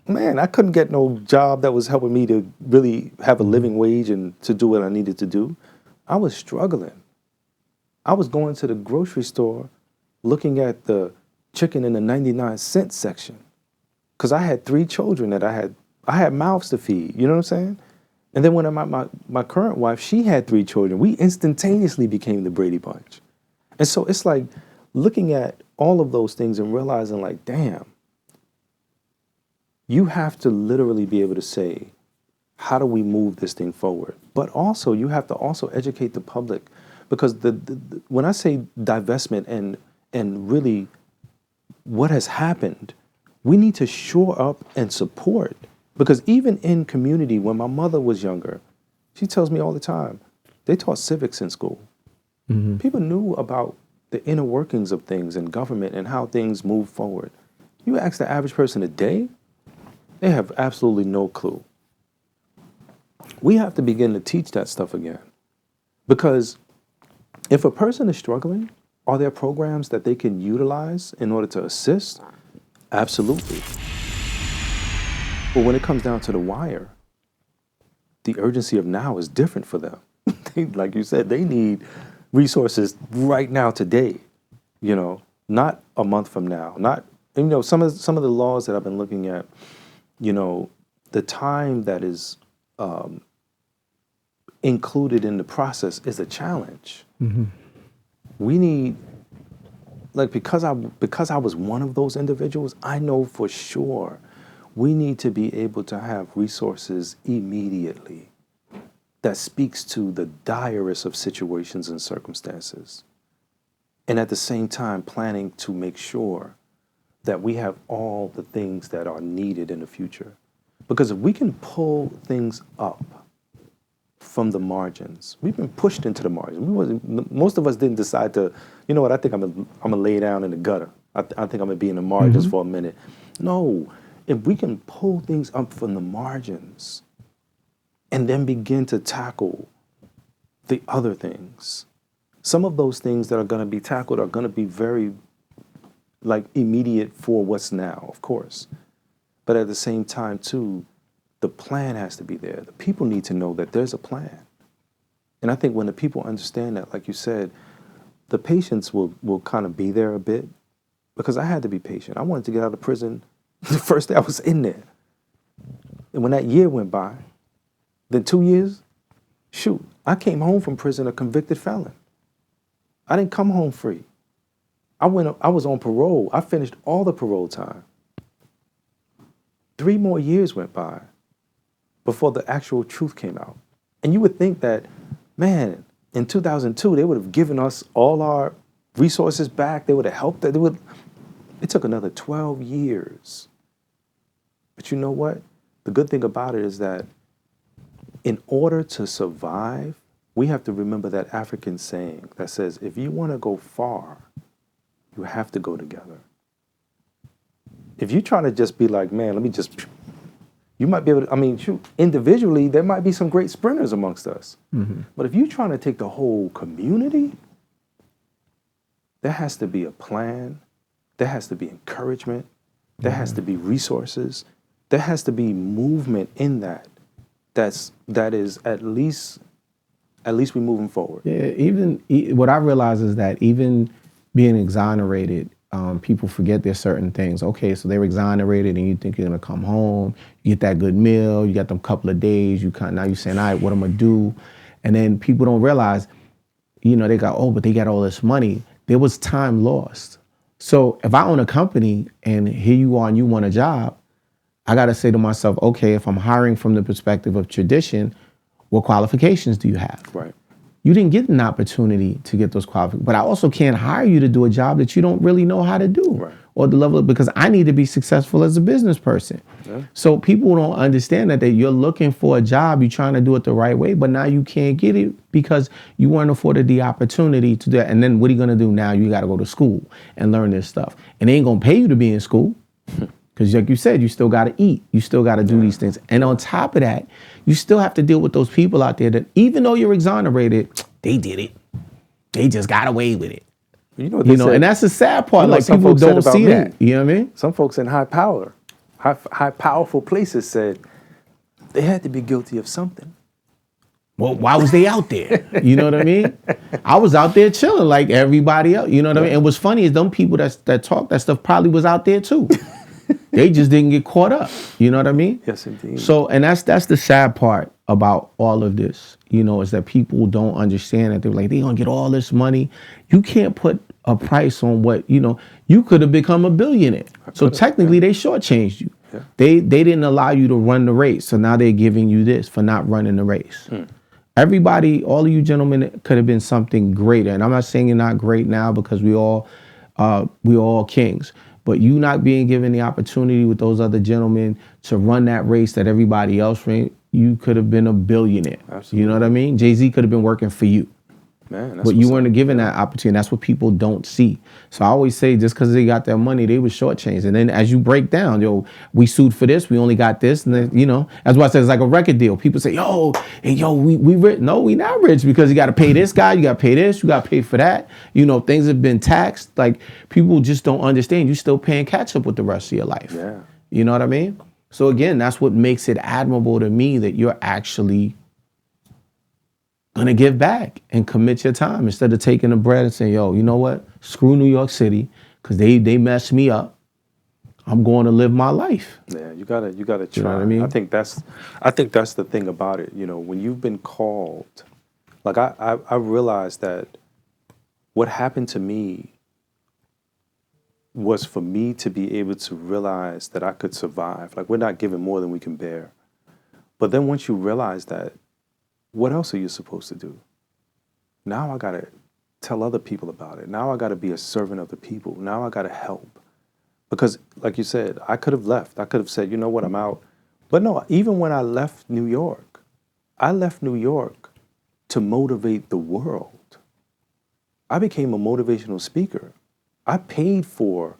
Man, I couldn't get no job that was helping me to really have a living wage and to do what I needed to do. I was struggling. I was going to the grocery store looking at the chicken in the 99-cent section, because I had 3 children that I had mouths to feed, you know what I'm saying? And then when I met my current wife, she had 3 children. We instantaneously became the Brady Bunch. And so it's like looking at all of those things and realizing, like, damn, you have to literally be able to say, how do we move this thing forward? But also, you have to also educate the public, because when I say divestment and really what has happened, we need to shore up and support. Because even in community, when my mother was younger, she tells me all the time, they taught civics in school. Mm-hmm. People knew about the inner workings of things and government and how things move forward. You ask the average person today, they have absolutely no clue. We have to begin to teach that stuff again. Because if a person is struggling, are there programs that they can utilize in order to assist? Absolutely. But when it comes down to the wire, the urgency of now is different for them. Like you said, they need resources right now, today, you know, not a month from now. Not, you know, some of the laws that I've been looking at, you know, the time that is included in the process is a challenge. Mm-hmm. We need, like, because I was one of those individuals, I know for sure we need to be able to have resources immediately that speaks to the direst of situations and circumstances. And at the same time, planning to make sure that we have all the things that are needed in the future. Because if we can pull things up from the margins, we've been pushed into the margins. Most of us didn't decide to, you know what, I think I'm gonna lay down in the gutter. I think I'm gonna be in the margins for a minute. No, if we can pull things up from the margins and then begin to tackle the other things, some of those things that are gonna be tackled are gonna be very, like, immediate for what's now, of course. But at the same time, too, the plan has to be there. The people need to know that there's a plan. And I think when the people understand that, like you said, the patience will kind of be there a bit, because I had to be patient. I wanted to get out of prison the first day I was in there. And when that year went by, then 2 years, shoot, I came home from prison a convicted felon. I didn't come home free. I was on parole. I finished all the parole time. 3 more years went by before the actual truth came out. And you would think that, man, in 2002, they would have given us all our resources back. They would have helped. It took another 12 years. But you know what? The good thing about it is that in order to survive, we have to remember that African saying that says, if you want to go far, you have to go together. If you're trying to just be like, man, you might be able to, I mean, shoot, individually, there might be some great sprinters amongst us. Mm-hmm. But if you're trying to take the whole community, there has to be a plan. There has to be encouragement. There has to be resources. There has to be movement in that. That is at least we're moving forward. Yeah, what I realize is that even being exonerated, people forget there's certain things. Okay, so they were exonerated and you think you're gonna come home, you get that good meal, you got them couple of days, now you're saying, all right, what I'm gonna do? And then people don't realize, you know, they got, but they got all this money. There was time lost. So if I own a company and here you are and you want a job, I gotta say to myself, okay, if I'm hiring from the perspective of tradition, what qualifications do you have? Right. you didn't get an opportunity to get those qualifications. But I also can't hire you to do a job that you don't really know how to do, or the level, because I need to be successful as a business person. Yeah. So people don't understand that you're looking for a job, you're trying to do it the right way, but now you can't get it because you weren't afforded the opportunity to do that. And then what are you gonna do now? You gotta go to school and learn this stuff. And they ain't gonna pay you to be in school. Because like you said, you still got to eat. You still got to do these things. And on top of that, you still have to deal with those people out there that even though you're exonerated, they did it. They just got away with it. You know, and that's the sad part. Like people don't see that. You know what I mean? Some folks in high powerful places said they had to be guilty of something. Well, why was they out there? You know what I mean? I was out there chilling like everybody else. You know what I mean? And what's funny is them people that talk that stuff probably was out there too. They just didn't get caught up. You know what I mean? Yes, indeed. So, and that's the sad part about all of this, you know, is that people don't understand that they're like, they're gonna get all this money. You can't put a price on what, you know, you could have become a billionaire. So technically they shortchanged you. Yeah. They didn't allow you to run the race. So now they're giving you this for not running the race. Everybody, all of you gentlemen could have been something greater. And I'm not saying you're not great now because we all kings. But you not being given the opportunity with those other gentlemen to run that race that everybody else ran, you could have been a billionaire. Absolutely. You know what I mean? Jay-Z could have been working for you. Man, that's but you weren't given that opportunity. That's what people don't see. So I always say, just because they got their money, they were shortchanged. And then as you break down, we sued for this, we only got this, and then, you know, that's why I said it's like a record deal. People say, we rich. No, we not rich because you got to pay this guy, you got to pay this, you got to pay for that. You know, things have been taxed. Like people just don't understand. You still paying catch up with the rest of your life. Yeah. You know what I mean? So again, that's what makes it admirable to me that you're actually gonna give back and commit your time instead of taking the bread and saying, you know what? Screw New York City, because they messed me up. I'm going to live my life. Yeah, you gotta try. You know what I mean? I think that's the thing about it. You know, when you've been called, like I realized that what happened to me was for me to be able to realize that I could survive. Like, we're not given more than we can bear. But then once you realize that, what else are you supposed to do? Now I got to tell other people about it. Now I got to be a servant of the people. Now I got to help. Because like you said, I could have left. I could have said, you know what, I'm out. But no, even when I left New York to motivate the world. I became a motivational speaker. I paid for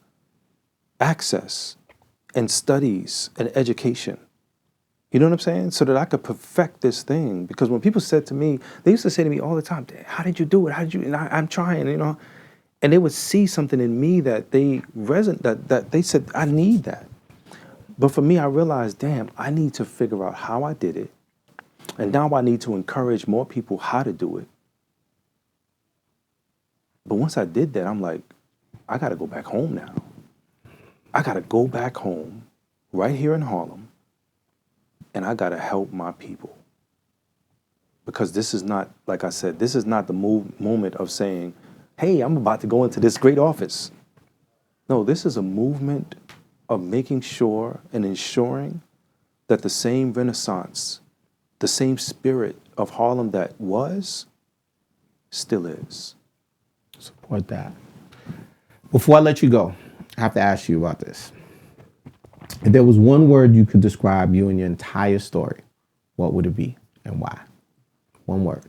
access and studies and education. You know what I'm saying? So that I could perfect this thing. Because when people said to me, they used to say to me all the time, how did you do it? How did you? And I'm trying, you know. And they would see something in me that that they said, I need that. But for me, I realized, damn, I need to figure out how I did it. And now I need to encourage more people how to do it. But once I did that, I'm like, I got to go back home now. I got to go back home right here in Harlem. And I got to help my people. Because this is not, like I said, this is not the moment of saying, hey, I'm about to go into this great office. No, this is a movement of making sure and ensuring that the same Renaissance, the same spirit of Harlem that was, still is. Support that. Before I let you go, I have to ask you about this. If there was one word you could describe you and your entire story, what would it be and why? One word.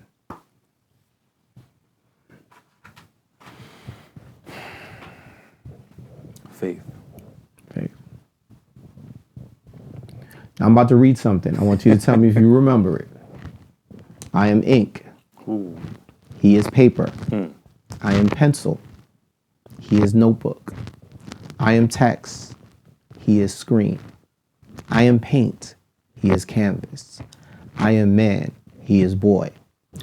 Faith. Faith. Now I'm about to read something. I want you to tell me if you remember it. I am ink. Ooh. He is paper. I am pencil. He is notebook. I am text. He is screen. I am paint. He is canvas. I am man. He is boy.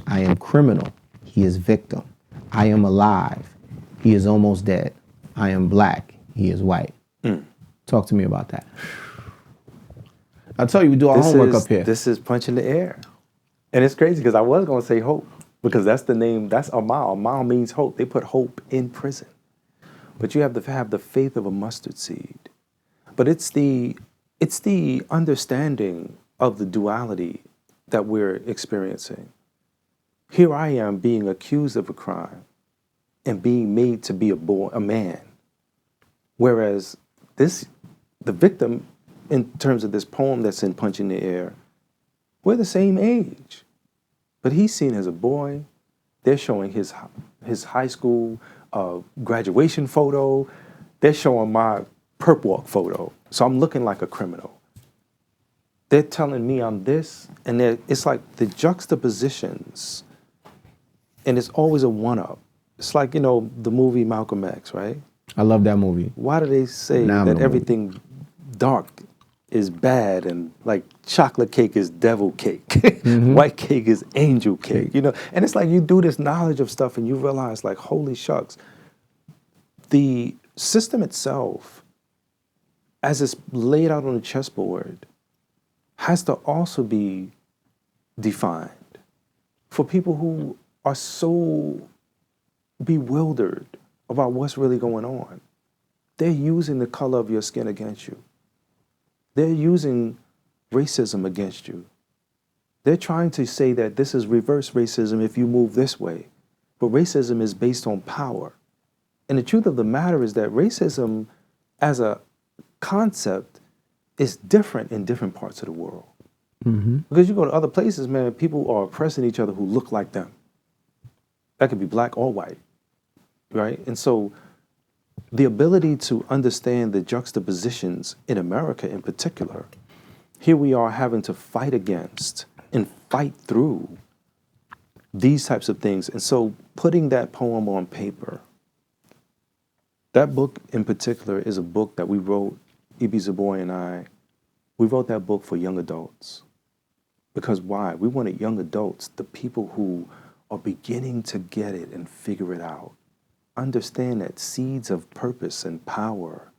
I am criminal. He is victim. I am alive. He is almost dead. I am black. He is white. Talk to me about that. I'll tell you, we do our homework up here. This is punch in the air. And it's crazy because I was going to say hope because that's the name, that's Amal. Amal means hope. They put hope in prison. But you have to have the faith of a mustard seed. But it's the understanding of the duality that we're experiencing. here I am being accused of a crime and being made to be a man. Whereas the victim, in terms of this poem that's in Punch in the Air, we're the same age. But he's seen as a boy. They're showing his high school graduation photo. They're showing my perp walk photo. So I'm looking like a criminal. They're telling me I'm this, and it's like the juxtapositions, and it's always a one-up. It's like, the movie Malcolm X, right? I love that movie. Why do they say Phenomenal that everything dark is bad and like chocolate cake is devil cake, white cake is angel cake, And it's like you do this knowledge of stuff and you realize like, holy shucks, the system itself, as it's laid out on the chessboard, has to also be defined for people who are so bewildered about what's really going on. They're using the color of your skin against you. They're using racism against you. They're trying to say that this is reverse racism if you move this way. But racism is based on power. And the truth of the matter is that racism as a concept is different in different parts of the world. Because you go to other places, man, people are oppressing each other who look like them. That could be black or white, right? And so the ability to understand the juxtapositions in America in particular, here we are having to fight against and fight through these types of things. And so putting that poem on paper, that book in particular is a book that we wrote, E.B. Zaboy and I, we wrote that book for young adults. Because why? We wanted young adults, the people who are beginning to get it and figure it out, understand that seeds of purpose and power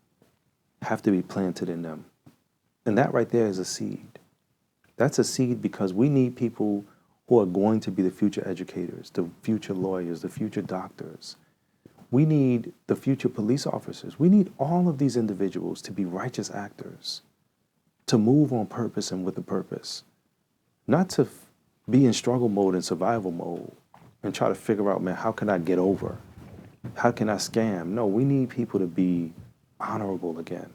have to be planted in them. And that right there is a seed. That's a seed because we need people who are going to be the future educators, the future lawyers, the future doctors. We need the future police officers. We need all of these individuals to be righteous actors, to move on purpose and with a purpose, not to be in struggle mode and survival mode and try to figure out, man, how can I get over? How can I scam? No, we need people to be honorable again.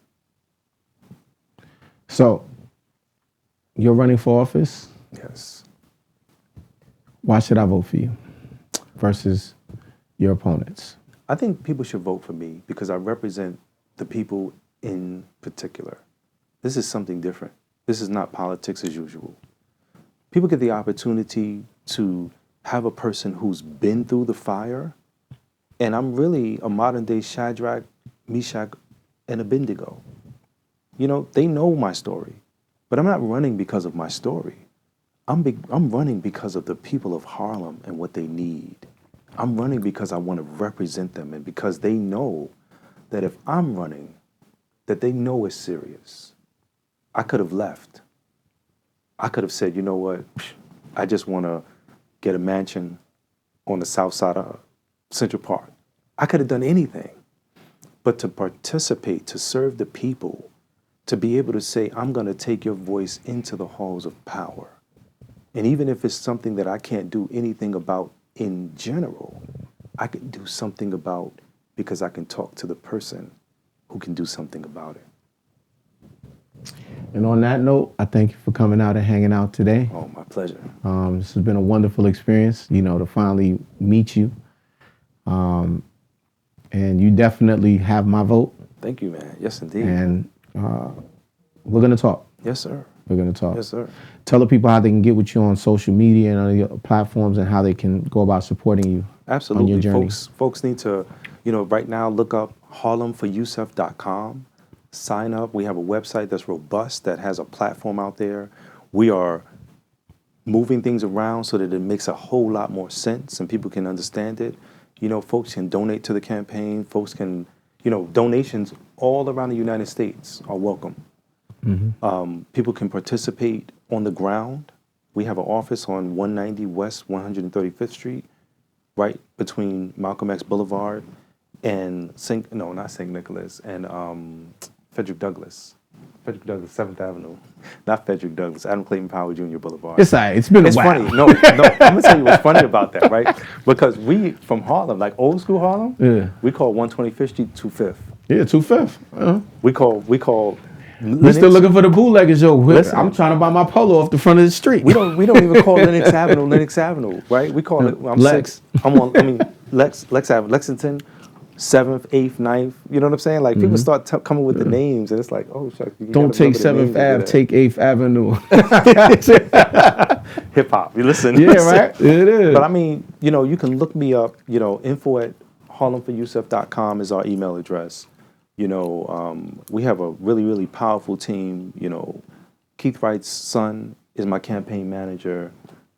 So, you're running for office? Yes. Why should I vote for you versus your opponents? I think people should vote for me because I represent the people in particular. This is something different. This is not politics as usual. People get the opportunity to have a person who's been through the fire, and I'm really a modern day Shadrach, Meshach, and Abednego. They know my story, but I'm not running because of my story. I'm running because of the people of Harlem and what they need. I'm running because I want to represent them and because they know that if I'm running, that they know it's serious. I could have left. I could have said, you know what, I just want to get a mansion on the south side of Central Park. I could have done anything. But to participate, to serve the people, to be able to say, I'm going to take your voice into the halls of power. And even if it's something that I can't do anything about in general, I can do something about because I can talk to the person who can do something about it. And on that note, I thank you for coming out and hanging out today. Oh, my pleasure. This has been a wonderful experience, to finally meet you. And you definitely have my vote. Thank you, man. Yes, indeed. And we're going to talk. Yes, sir. We're going to talk. Yes, sir. Tell the people how they can get with you on social media and on your platforms and how they can go about supporting you. Absolutely. On your journey. Folks need to, right now, look up harlemforyusef.com. Sign up. We have a website that's robust, that has a platform out there. We are moving things around so that it makes a whole lot more sense and people can understand it. Folks can donate to the campaign. Folks can, donations all around the United States are welcome. People can participate on the ground. We have an office on 190 West 135th Street, right between Malcolm X Boulevard and not St. Nicholas, and Frederick Douglass. Frederick Douglass, 7th Avenue. Not Frederick Douglass, Adam Clayton Powell Jr. Boulevard. It's all right. It's been a while. Funny. No, I'm going to tell you what's funny about that, right? Because we, from Harlem, like old school Harlem, we call 125th Street 25th. Yeah, 25th. We call We're still looking for the bootleggers, yo. I'm trying to buy my polo off the front of the street. We don't even call Lenox Avenue, right? We call it Lex. Lex Avenue, Lexington, 7th, 8th, 9th. You know what I'm saying? Like people start coming with the names, and it's like, oh, shucks. Don't take 7th Ave, take 8th Avenue. Hip hop. You listen. Yeah, right. It is. But I mean, you can look me up. info@harlemforyusef.com is our email address. We have a really, really powerful team. Keith Wright's son is my campaign manager,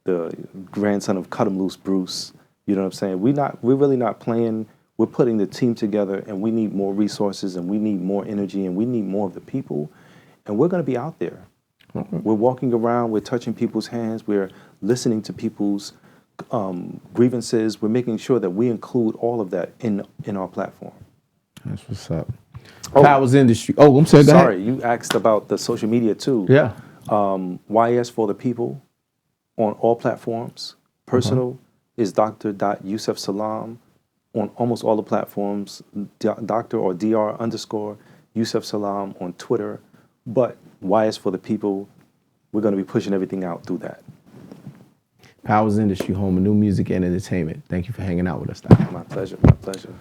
the grandson of Cut 'em Loose Bruce. You know what I'm saying? We're really not playing. We're putting the team together, and we need more resources, and we need more energy, and we need more of the people, and we're going to be out there. We're walking around, we're touching people's hands, we're listening to people's grievances. We're making sure that we include all of that in our platform. That's what's up. Powers Industry. Oh, I'm sorry. Sorry, you asked about the social media too. Yeah. YS for the people on all platforms. Personal is Dr.Yusef Salaam on almost all the platforms. Dr. or Dr. _Yusef Salaam on Twitter. But YS for the people, we're going to be pushing everything out through that. Powers Industry, home of new music and entertainment. Thank you for hanging out with us, Doc. My pleasure. My pleasure.